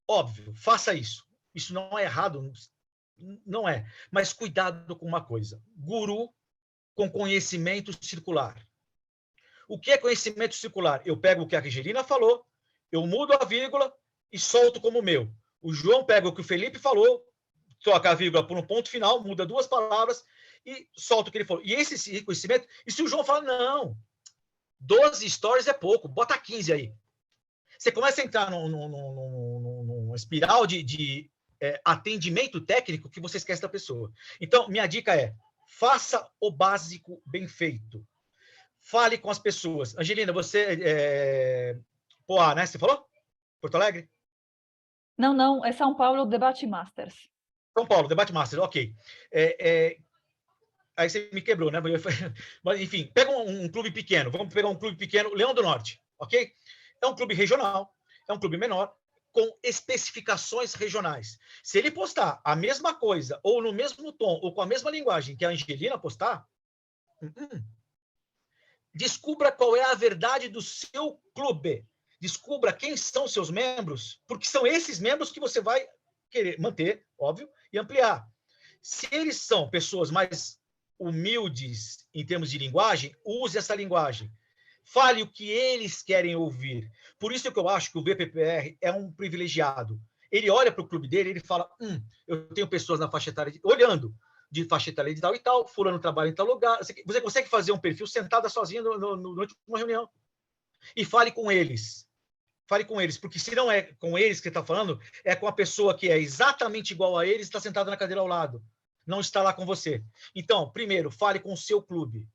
D: Óbvio, faça isso. Isso não é errado, não é. Mas cuidado com uma coisa. Guru com conhecimento circular. O que é conhecimento circular? Eu pego o que a Angelina falou, eu mudo a vírgula e solto como meu. O João pega o que o Felipe falou, troca a vírgula por um ponto final, muda 2 palavras e solta o que ele falou. E esse conhecimento, e se o João fala, não, 12 stories é pouco, bota 15 aí. Você começa a entrar numa espiral de atendimento técnico que você esquece da pessoa. Então, minha dica é, faça o básico bem feito. Fale com as pessoas. Angelina, você Poá, né? Você falou? Porto Alegre?
E: Não, é São Paulo, Debate Masters.
D: São Paulo, Debate Masters, ok. Aí você me quebrou, né? Mas, enfim, pega um clube pequeno. Vamos pegar um clube pequeno, Leão do Norte, ok? É um clube regional, é um clube menor, com especificações regionais. Se ele postar a mesma coisa, ou no mesmo tom, ou com a mesma linguagem que a Angelina postar, descubra qual é a verdade do seu clube. Descubra quem são seus membros, porque são esses membros que você vai querer manter, óbvio, e ampliar. Se eles são pessoas mais humildes em termos de linguagem, use essa linguagem. Fale o que eles querem ouvir. Por isso que eu acho que o VPPR é um privilegiado. Ele olha para o clube dele e ele fala, eu tenho pessoas na faixa etária, olhando de faixa etária de tal e tal, fulano trabalha em tal lugar. Você consegue fazer um perfil sentada sozinha durante uma reunião. E fale com eles. Fale com eles, porque se não é com eles que você está falando, é com a pessoa que é exatamente igual a eles, está sentada na cadeira ao lado. Não está lá com você. Então, primeiro, fale com o seu clube.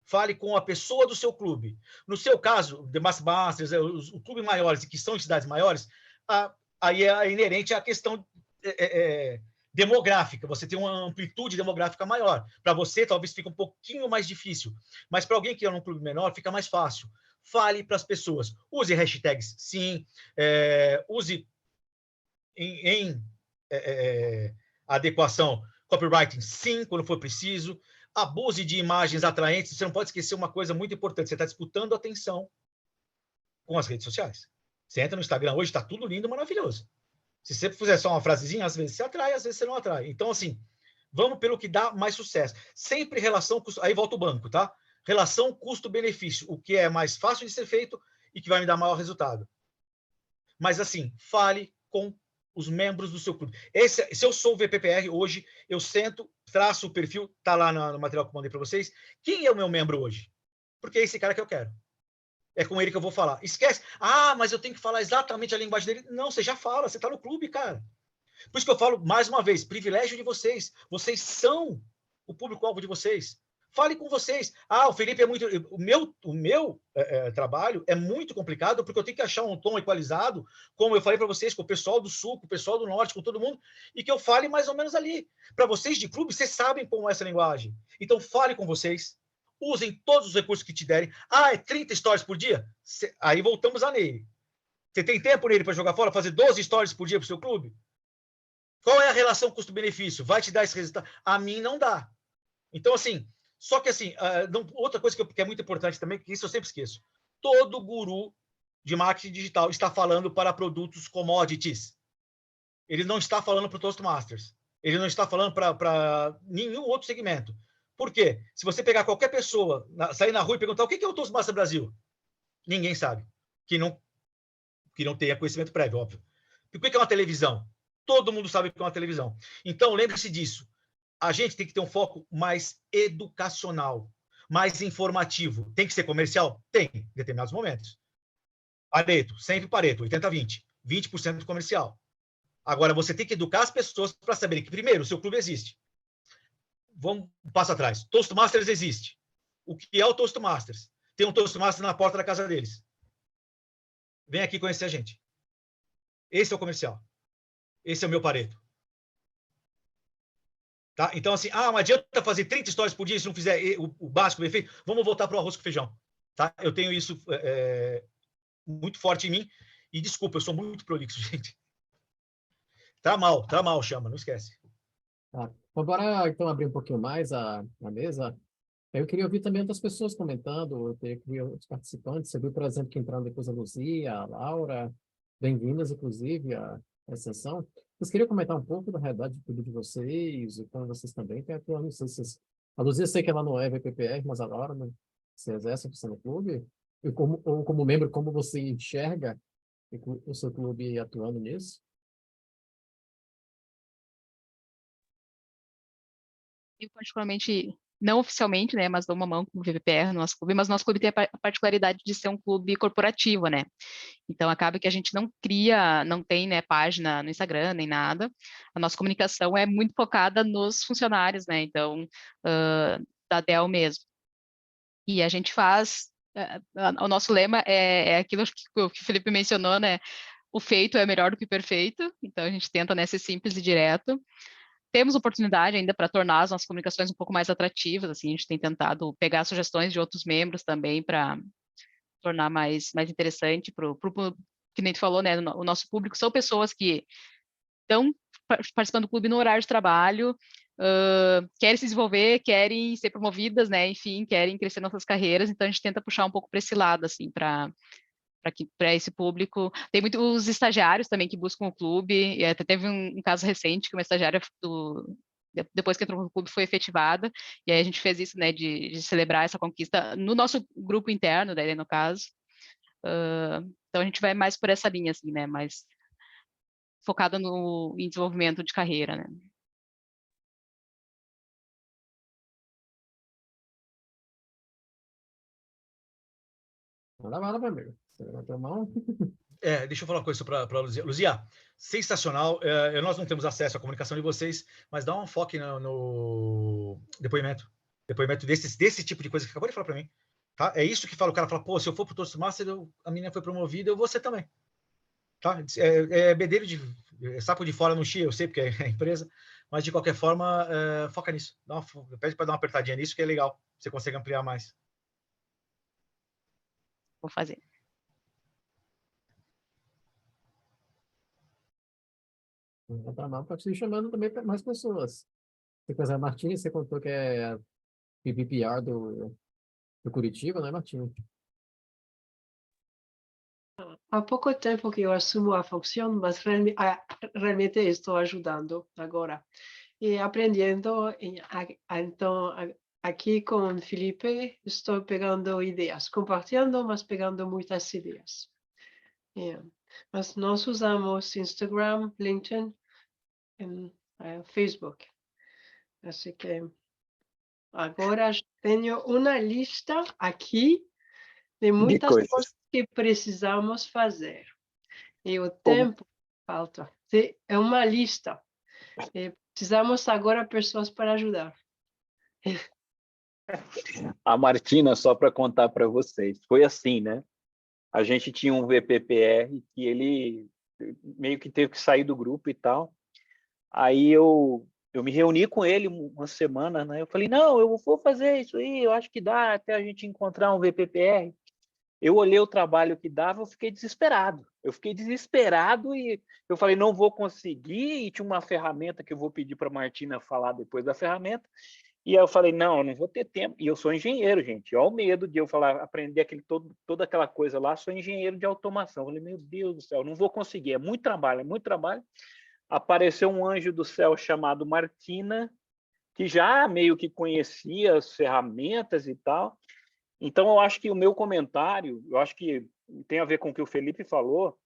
D: Fale com a pessoa do seu clube. No seu caso, The Masters, os clubes maiores, que são entidades maiores, aí é inerente à questão demográfica. Você tem uma amplitude demográfica maior. Para você, talvez fique um pouquinho mais difícil. Mas para alguém que é num clube menor, fica mais fácil. Fale para as pessoas. Use hashtags, sim. Use em adequação copywriting, sim, quando for preciso. Abuse de imagens atraentes. Você não pode esquecer uma coisa muito importante. Você está disputando atenção com as redes sociais. Você entra no Instagram hoje, está tudo lindo, maravilhoso. Se você fizer só uma frasezinha, às vezes você atrai, às vezes você não atrai. Então, assim, vamos pelo que dá mais sucesso. Sempre relação custo... Aí volta o banco, tá? Relação custo-benefício. O que é mais fácil de ser feito e que vai me dar maior resultado. Mas, assim, fale com os membros do seu clube. Se eu sou o VPPR, hoje, eu sento, traço o perfil, tá lá no material que eu mandei para vocês. Quem é o meu membro hoje? Porque é esse cara que eu quero. É com ele que eu vou falar. Esquece. Ah, mas eu tenho que falar exatamente a linguagem dele. Não, você já fala, você está no clube, cara. Por isso que eu falo, mais uma vez, privilégio de vocês. Vocês são o público-alvo de vocês. Fale com vocês. Ah, o Felipe é muito... O meu trabalho é muito complicado porque eu tenho que achar um tom equalizado, como eu falei para vocês, com o pessoal do Sul, com o pessoal do Norte, com todo mundo, e que eu fale mais ou menos ali. Para vocês de clube, vocês sabem como é essa linguagem. Então, fale com vocês. Usem todos os recursos que te derem. Ah, é 30 stories por dia? Aí voltamos a nele. Você tem tempo nele para jogar fora, fazer 12 stories por dia para o seu clube? Qual é a relação custo-benefício? Vai te dar esse resultado? A mim não dá. Então, assim, só que assim, outra coisa que é muito importante também, que isso eu sempre esqueço. Todo guru de marketing digital está falando para produtos commodities. Ele não está falando para o Toastmasters. Ele não está falando para nenhum outro segmento. Por quê? Se você pegar qualquer pessoa, sair na rua e perguntar o que é o Toastmaster Brasil, ninguém sabe. Que não tenha conhecimento prévio, óbvio. E o que é uma televisão? Todo mundo sabe o que é uma televisão. Então, lembre-se disso. A gente tem que ter um foco mais educacional, mais informativo. Tem que ser comercial? Tem, em determinados momentos. Pareto, sempre Pareto, 80-20. 20% comercial. Agora, você tem que educar as pessoas para saberem que, primeiro, o seu clube existe. Vamos um passo atrás. Toastmasters existe. O que é o Toastmasters? Tem um Toastmasters na porta da casa deles. Vem aqui conhecer a gente. Esse é o comercial. Esse é o meu Pareto. Tá? Então, assim, não adianta fazer 30 stories por dia se não fizer o básico bem feito. Vamos voltar para o arroz com feijão. Tá? Eu tenho isso muito forte em mim. E desculpa, eu sou muito prolixo, gente. Tá mal, chama, não esquece.
A: Tá. Agora, então, abrir um pouquinho mais a mesa. Eu queria ouvir também outras pessoas comentando, eu queria outros participantes. Você viu, por exemplo, que entraram depois a Luzia, a Laura, bem-vindas, inclusive, à sessão. Vocês queriam comentar um pouco da realidade de tudo de vocês, e como vocês também têm atuado, não sei se vocês... A Luzia, sei que ela não é VPPR, mas a Laura, né? Você exerce a função no clube? E como membro, como você enxerga o seu clube atuando nisso?
F: Eu, particularmente, não oficialmente, né, mas dou uma mão com o VPPR no nosso clube, mas o nosso clube tem a particularidade de ser um clube corporativo, né? Então, acaba que a gente não cria, não tem, né, página no Instagram, nem nada. A nossa comunicação é muito focada nos funcionários, né? Então, da Dell mesmo. E a gente faz... o nosso lema é aquilo que o Felipe mencionou, né? O feito é melhor do que o perfeito. Então, a gente tenta, né, ser simples e direto. Temos oportunidade ainda para tornar as nossas comunicações um pouco mais atrativas, assim, a gente tem tentado pegar sugestões de outros membros também para tornar mais interessante que nem tu falou, né, o nosso público são pessoas que estão participando do clube no horário de trabalho, querem se desenvolver, querem ser promovidas, né, enfim, querem crescer nossas carreiras, então a gente tenta puxar um pouco para esse lado, assim, para esse público. Tem muitos estagiários também que buscam o clube, e até teve um caso recente que uma estagiária depois que entrou no clube foi efetivada, e aí a gente fez isso, né, de celebrar essa conquista no nosso grupo interno, daí no caso. Então a gente vai mais por essa linha, assim, né, mais focada em desenvolvimento de carreira, né.
A: Manda bala, meu amigo. Você levantou a mão?
D: Deixa eu falar uma coisa para a Luzia. Luzia, sensacional. Nós não temos acesso à comunicação de vocês, mas dá um foco no depoimento. Depoimento desse tipo de coisa que acabou de falar para mim. Tá? É isso que fala, o cara fala, pô, se eu for para o Toastmaster, a menina foi promovida, eu vou ser também. Tá? Bedelho de sapo de fora no chia, eu sei, porque é empresa, mas de qualquer forma, foca nisso. Pede para dar uma apertadinha nisso, que é legal. Você consegue ampliar mais.
F: Vou fazer.
A: Não tá mal, pode ir chamando também mais pessoas. Tem coisa, Martins, você contou que é a PPPR do Curitiba, né, Martins?
G: há pouco tempo que eu assumo a função, mas realmente estou ajudando agora. E aprendendo, então, aqui com o Felipe, estou pegando ideias, compartilhando, mas pegando muitas ideias. Mas nós usamos Instagram, LinkedIn e Facebook. Assim que agora tenho uma lista aqui de muitas
B: coisas.
G: coisas que precisamos fazer. E o
B: Como-
G: tempo falta. É uma lista. E precisamos agora de pessoas para ajudar.
B: A Martina, só para contar para vocês, foi assim, né? A gente tinha um VPPR que ele meio que teve que sair do grupo e tal. Aí eu me reuni com ele uma semana, né? Eu falei, não, eu vou fazer isso aí, eu acho que dá até a gente encontrar um VPPR. Eu olhei o trabalho que dava, eu fiquei desesperado. E eu falei, não vou conseguir, e tinha uma ferramenta que eu vou pedir para a Martina falar depois da ferramenta. E aí eu falei, não, eu não vou ter tempo. E eu sou engenheiro, gente. Olha o medo de eu falar, aprender toda aquela coisa lá, sou engenheiro de automação. Eu falei, meu Deus do céu, não vou conseguir, é muito trabalho, é muito trabalho. Apareceu um anjo do céu chamado Martina, que já meio que conhecia as ferramentas e tal. Então, eu acho que o meu comentário, eu acho que tem a ver com o que o Felipe falou,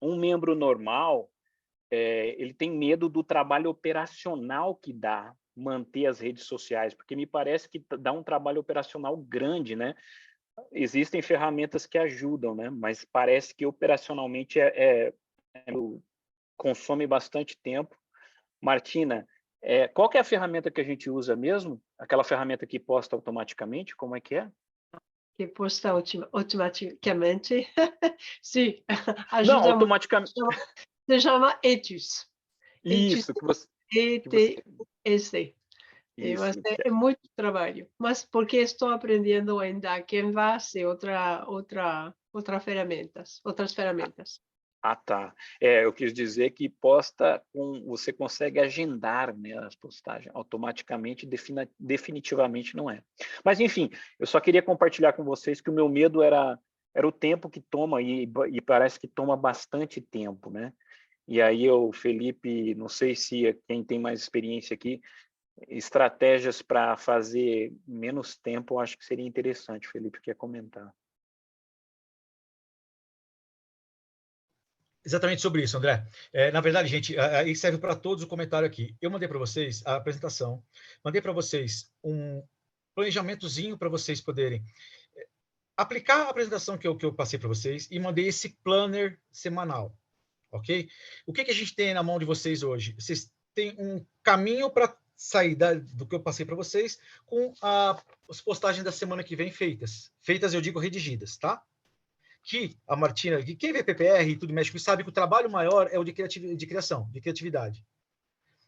B: um membro normal, ele tem medo do trabalho operacional que dá manter as redes sociais, porque me parece que dá um trabalho operacional grande, né? Existem ferramentas que ajudam, né? Mas parece que operacionalmente consome bastante tempo. Martina, qual que é a ferramenta que a gente usa mesmo? Aquela ferramenta que posta automaticamente? Como é que é?
G: Que posta automaticamente. Sim,
B: Não,
G: ajuda muito.
B: automaticamente.
G: Se chama Etus.
B: Isso, que você...
G: ETS.
B: Isso.
G: É muito trabalho. Mas porque estou aprendendo ainda Canvas e outras ferramentas.
B: Ah, tá. Eu quis dizer que você consegue agendar, né, as postagens automaticamente, definitivamente não é. Mas, enfim, eu só queria compartilhar com vocês que o meu medo era o tempo que toma, e parece que toma bastante tempo, né? E aí Felipe, não sei se quem tem mais experiência aqui, estratégias para fazer menos tempo, eu acho que seria interessante. Felipe quer comentar.
D: Exatamente sobre isso, André. Na verdade, gente, aí serve para todos o comentário aqui. Eu mandei para vocês a apresentação, mandei para vocês um planejamentozinho para vocês poderem aplicar a apresentação que eu passei para vocês e mandei esse planner semanal, ok? O que a gente tem na mão de vocês hoje? Vocês têm um caminho para sair do que eu passei para vocês com as postagens da semana que vem feitas. Feitas, eu digo, redigidas, tá? Que a Martina, que quem vê PPR e tudo mexe com isso, sabe que o trabalho maior é o de criação, de criatividade.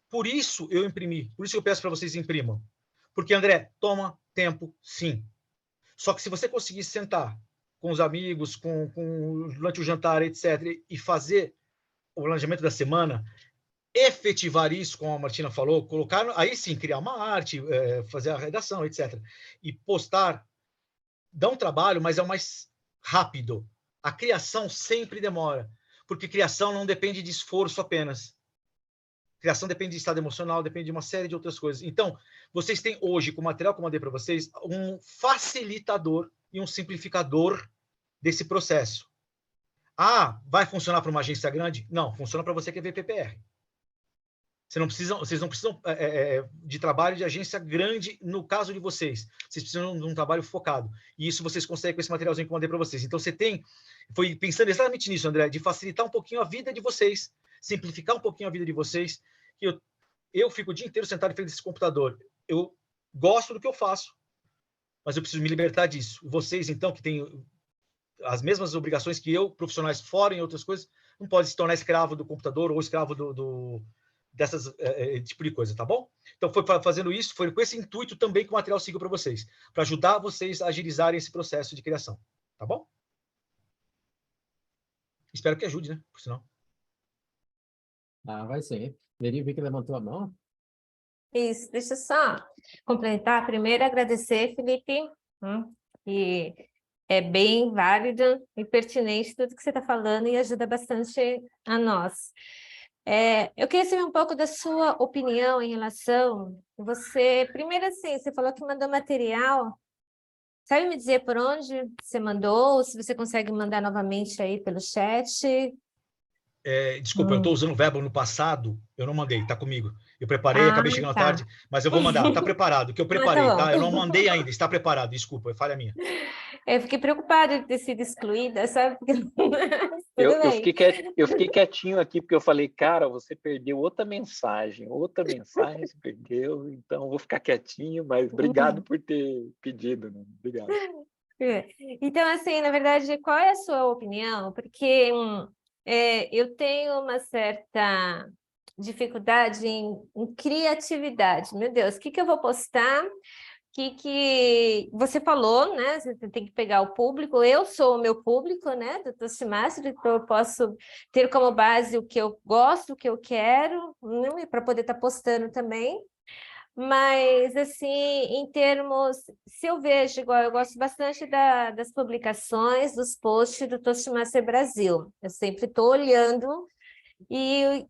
D: Por isso eu imprimi, por isso eu peço para vocês imprimam. Porque, André, toma tempo, sim. Só que se você conseguir sentar com os amigos, durante o jantar, etc., e fazer o planejamento da semana, efetivar isso, como a Martina falou, colocar, aí sim, criar uma arte, fazer a redação, etc., e postar, dá um trabalho, mas é o mais rápido. A criação sempre demora, porque criação não depende de esforço apenas. Criação depende de estado emocional, depende de uma série de outras coisas. Então, vocês têm hoje, com o material que eu mandei para vocês, um facilitador e um simplificador desse processo. Ah, vai funcionar para uma agência grande? Não, funciona para você que é VPPR. Vocês não precisam de trabalho de agência grande no caso de vocês. Vocês precisam de um trabalho focado. E isso vocês conseguem com esse materialzinho que eu mandei para vocês. Então, foi pensando exatamente nisso, André, de facilitar um pouquinho a vida de vocês, simplificar um pouquinho a vida de vocês. Que eu fico o dia inteiro sentado em frente desse computador. Eu gosto do que eu faço, mas eu preciso me libertar disso. Vocês, então, que têm as mesmas obrigações que eu, profissionais fora em outras coisas, não podem se tornar escravo do computador ou escravo dessas tipo de coisa, tá bom? Então, foi fazendo isso, foi com esse intuito também que o material seguiu para vocês, para ajudar vocês a agilizarem esse processo de criação, tá bom? Espero que ajude, né? Por sinal.
A: Vai ser. Neri, vi que levantou a mão.
C: Isso, deixa eu só complementar. Primeiro, agradecer, Felipe, e é bem válido e pertinente tudo que você está falando e ajuda bastante a nós. Eu queria saber um pouco da sua opinião em relação... Você, primeiro assim, você falou que mandou material. Sabe me dizer por onde você mandou? Ou se você consegue mandar novamente aí pelo chat?
D: Desculpa, eu estou usando o verbo no passado, eu não mandei, está comigo. Eu preparei, acabei chegando
C: Tá.
D: tarde, mas eu vou mandar, está preparado, que eu preparei,
C: tá bom.
D: tá? Eu não mandei ainda, está preparado, desculpa, é falha minha.
C: Eu fiquei preocupada de ter sido excluída, sabe? Porque...
B: Eu
C: Tudo bem.
B: fiquei quietinho aqui, porque eu falei, cara, você perdeu outra mensagem você perdeu, então eu vou ficar quietinho, mas obrigado por ter pedido, né? Obrigado.
C: Então, assim, na verdade, qual é a sua opinião? Porque eu tenho uma certa dificuldade em criatividade. Meu Deus, o que eu vou postar? Que você falou, né? Você tem que pegar o público. Eu sou o meu público, né? Do Toastmaster, então eu posso ter como base o que eu gosto, o que eu quero, para poder estar postando também. Mas, assim, em termos... Se eu vejo, igual, eu gosto bastante das publicações, dos posts do Toastmaster Brasil. Eu sempre estou olhando e,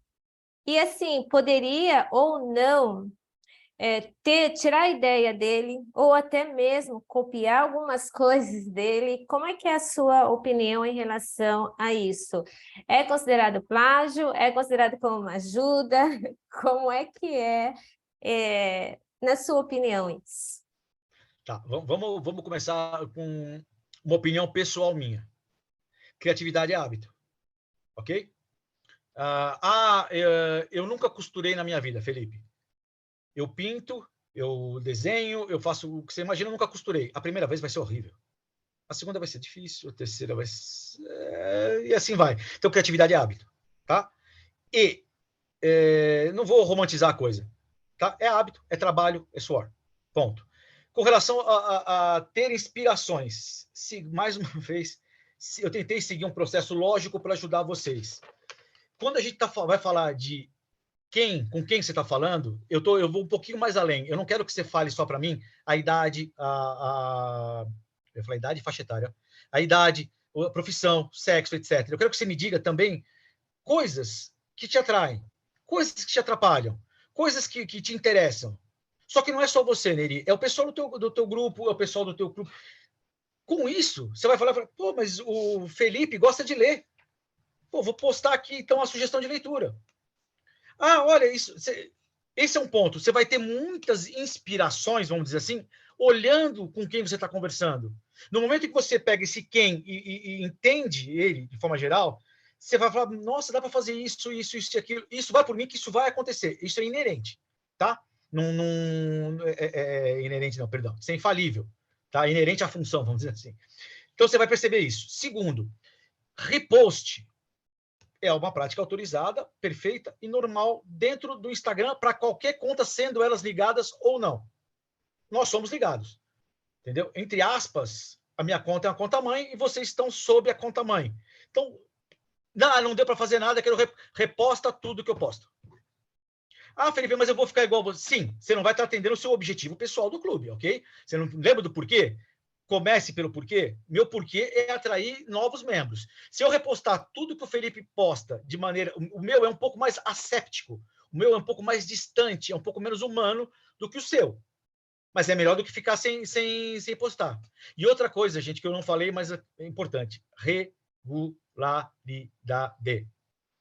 C: assim, poderia ou não tirar a ideia dele, ou até mesmo copiar algumas coisas dele. Como é que é a sua opinião em relação a isso? É considerado plágio? É considerado como uma ajuda? Como é que na sua opinião, isso?
D: Tá, vamos começar com uma opinião pessoal minha. Criatividade é hábito, ok? Eu nunca costurei na minha vida, Felipe. Eu pinto, eu desenho, eu faço o que você imagina, eu nunca costurei. A primeira vez vai ser horrível. A segunda vai ser difícil, a terceira vai ser... e assim vai. Então, criatividade é hábito, tá? E não vou romantizar a coisa, tá? É hábito, é trabalho, é suor. Ponto. Com relação a ter inspirações, mais uma vez, eu tentei seguir um processo lógico para ajudar vocês. Quando a gente vai falar de com quem você está falando, eu vou um pouquinho mais além. Eu não quero que você fale só para mim a idade, eu falei idade e faixa etária, a idade, a profissão, sexo, etc. Eu quero que você me diga também coisas que te atraem, coisas que te atrapalham, coisas que te interessam. Só que não é só você, Neri, é o pessoal do teu grupo, é o pessoal do teu clube. Com isso, você vai falar, pô, mas o Felipe gosta de ler. Pô, vou postar aqui, então, a sugestão de leitura. Olha, esse é um ponto. Você vai ter muitas inspirações, vamos dizer assim, olhando com quem você está conversando. No momento que você pega esse quem e entende ele de forma geral, você vai falar, nossa, dá para fazer isso e aquilo. Isso vai por mim, que isso vai acontecer. Isso é inerente, tá? Não é inerente, não, perdão. Isso é infalível, tá? Inerente à função, vamos dizer assim. Então, você vai perceber isso. Segundo, repost é uma prática autorizada, perfeita e normal dentro do Instagram para qualquer conta, sendo elas ligadas ou não. Nós somos ligados, entendeu? Entre aspas, a minha conta é uma conta mãe e vocês estão sob a conta mãe. Então, não deu para fazer nada, quero reposta tudo que eu posto. Felipe, mas eu vou ficar igual você. Sim, você não vai estar atendendo o seu objetivo pessoal do clube, ok? Você não lembra do porquê? Comece pelo porquê. Meu porquê é atrair novos membros. Se eu repostar tudo que o Felipe posta de maneira... O meu é um pouco mais asséptico. O meu é um pouco mais distante, é um pouco menos humano do que o seu. Mas é melhor do que ficar sem postar. E outra coisa, gente, que eu não falei, mas é importante. Regularidade.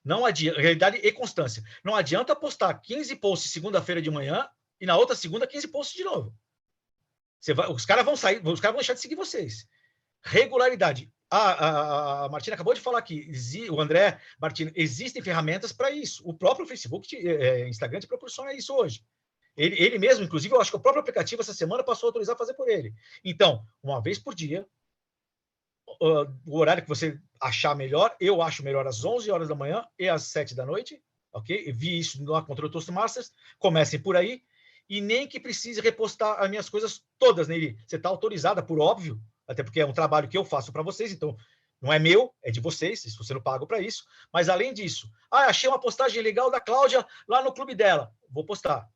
D: Não adianta... Realidade e constância. Não adianta postar 15 posts segunda-feira de manhã e na outra segunda 15 posts de novo. Os caras vão sair, os caras vão deixar de seguir vocês. Regularidade. A Martina acabou de falar aqui, o André, Martina, existem ferramentas para isso. O próprio Facebook, Instagram te proporciona isso hoje. Ele mesmo, inclusive, eu acho que o próprio aplicativo essa semana passou a autorizar a fazer por ele. Então, uma vez por dia, o horário que você achar melhor, eu acho melhor às 11 horas da manhã e às 7 da noite, ok? Eu vi isso no Controle Toastmasters, comecem por aí. E nem que precise repostar as minhas coisas todas, Nery. Você está autorizada, por óbvio, até porque é um trabalho que eu faço para vocês, então não é meu, é de vocês, se você não paga para isso. Mas, além disso, achei uma postagem legal da Cláudia lá no clube dela, vou postar.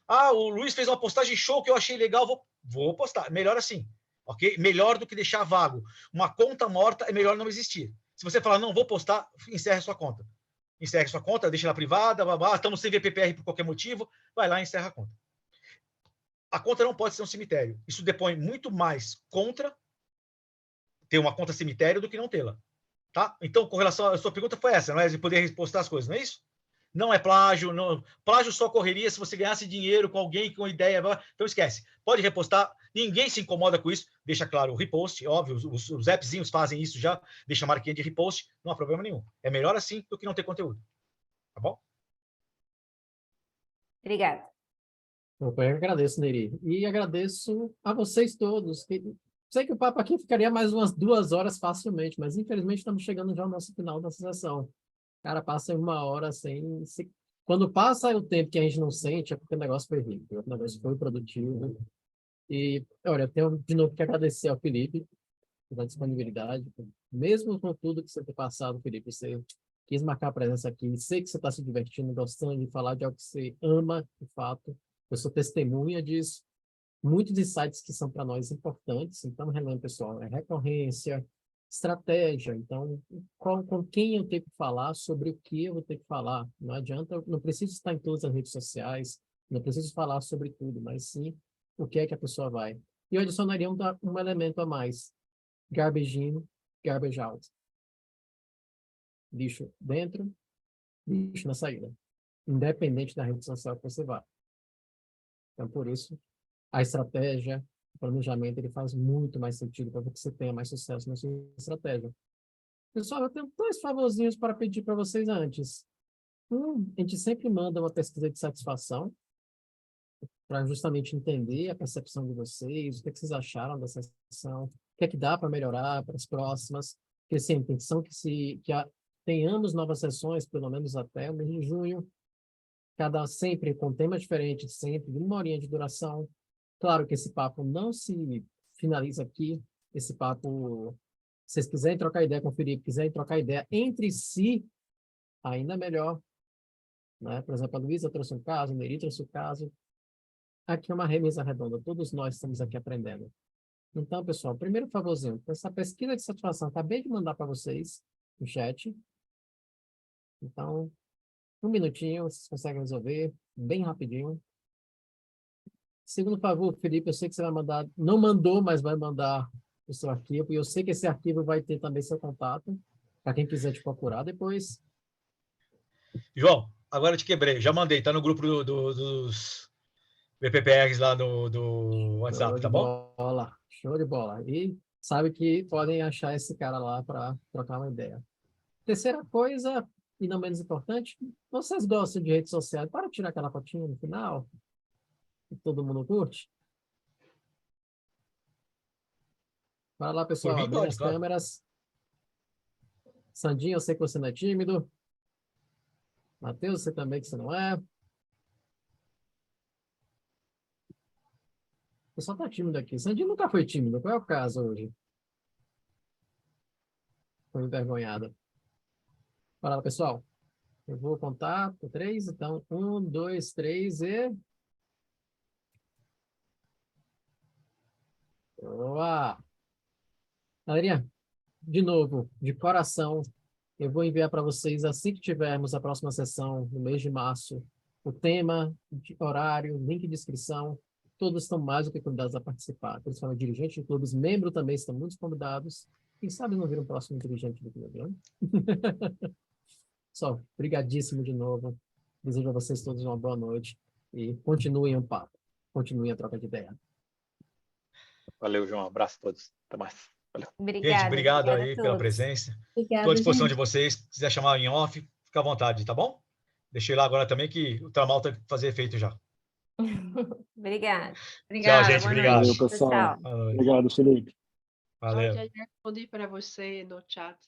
D: O Luiz fez uma postagem show que eu achei legal, vou postar. Melhor assim. ok? Melhor do que deixar vago. Uma conta morta é melhor não existir. Se você falar, não vou postar, encerre sua conta. Encerre sua conta, deixa ela privada, estamos sem VPPR por qualquer motivo, vai lá e encerra a conta. A conta não pode ser um cemitério. Isso depõe muito mais contra ter uma conta cemitério do que não tê-la. Tá? Então, com relação à sua pergunta, foi essa, não é? De poder repostar as coisas, não é isso? Não é plágio, não, plágio só ocorreria se você ganhasse dinheiro com alguém com ideia, então esquece. Pode repostar, ninguém se incomoda com isso, deixa claro o repost, óbvio, os appzinhos fazem isso já, deixa a marquinha de repost, não há problema nenhum. É melhor assim do que não ter conteúdo. Tá bom?
C: Obrigada.
A: Eu agradeço, Neri. E agradeço a vocês todos. Sei que o papo aqui ficaria mais umas 2 horas facilmente, mas infelizmente estamos chegando já ao nosso final da sessão. Cara, passa 1 hora sem... Quando passa o tempo que a gente não sente, é porque o negócio foi rico, o negócio foi produtivo. E, olha, eu tenho de novo que agradecer ao Felipe pela disponibilidade. Mesmo com tudo que você tem passado, Felipe, você quis marcar a presença aqui. Sei que você está se divertindo, gostando de falar de algo que você ama, de fato. Eu sou testemunha disso. Muitos insights que são para nós importantes. Então, relembro, pessoal, é recorrência, estratégia. Então, com quem eu tenho que falar, sobre o que eu vou ter que falar. Não adianta, não preciso estar em todas as redes sociais, não preciso falar sobre tudo, mas sim o que é que a pessoa vai. E eu adicionaria um elemento a mais. Garbage in, garbage out. Lixo dentro, lixo na saída. Independente da rede social que você vá. Então, por isso, a estratégia, o planejamento, ele faz muito mais sentido para que você tenha mais sucesso na sua estratégia. Pessoal, eu tenho 2 favorzinhos para pedir para vocês antes. A gente sempre manda uma pesquisa de satisfação para justamente entender a percepção de vocês, o que vocês acharam dessa sessão, o que é que dá para melhorar para as próximas. Porque, sim, a intenção que tenhamos novas sessões, pelo menos até o mês de junho, sempre com temas diferentes, sempre de 1 horinha de duração. Claro que esse papo não se finaliza aqui. Esse papo, se vocês quiserem trocar ideia com o Felipe, quiserem trocar ideia entre si, ainda melhor. Né? Por exemplo, a Luísa trouxe um caso, o Neri trouxe um caso. Aqui é uma mesa redonda, todos nós estamos aqui aprendendo. Então, pessoal, primeiro favorzinho, essa pesquisa de satisfação, acabei de mandar para vocês no chat. Então, 1 minutinho, vocês conseguem resolver, bem rapidinho. Segundo favor, Felipe, eu sei que você vai mandar, não mandou, mas vai mandar o seu arquivo, e eu sei que esse arquivo vai ter também seu contato, para quem quiser te procurar depois.
D: João, agora eu te quebrei, já mandei, tá no grupo dos VPPRs lá do WhatsApp, tá bom?
A: Show de bola. E sabe que podem achar esse cara lá para trocar uma ideia. Terceira coisa, e não menos importante, vocês gostam de redes sociais? Para tirar aquela fotinha no final, que todo mundo curte. Para lá, pessoal,
D: Por mim,
A: abrindo
D: pode,
A: as
D: claro.
A: câmeras. Sandinho, eu sei que você não é tímido. Matheus, você também que você não é. O pessoal tá tímido aqui. Sandinho nunca foi tímido. Qual é o caso hoje? Foi envergonhada. Para lá, pessoal. Eu vou contar por 3. Então, 1, 2, 3 e... Boa! Galerinha, de novo, de coração, eu vou enviar para vocês, assim que tivermos a próxima sessão, no mês de março, o tema, horário, link de inscrição. Todos estão mais do que convidados a participar. Principalmente dirigentes de clubes, membros também estão muito convidados. Quem sabe não vir um próximo dirigente do clube, né? Só, brigadíssimo de novo. Desejo a vocês todos uma boa noite e continuem o papo. Continuem a troca de ideia.
B: Valeu, João. Abraço a todos. Até mais. Valeu.
C: Obrigada,
D: Gente, obrigado
C: obrigada
D: aí
C: a
D: pela
C: todos.
D: presença.
C: Obrigada,
D: Estou à disposição
C: gente.
D: de vocês. Se quiser chamar em off, fica à vontade, tá bom? Deixei lá agora também que o tramal tem que fazer efeito já.
C: Obrigada.
F: Obrigada,
D: gente,
F: boa
D: obrigado.
F: noite.
H: Valeu, pessoal.
C: Tchau.
D: Boa noite.
H: Obrigado, Felipe.
D: Valeu.
G: Já respondi para você no chat.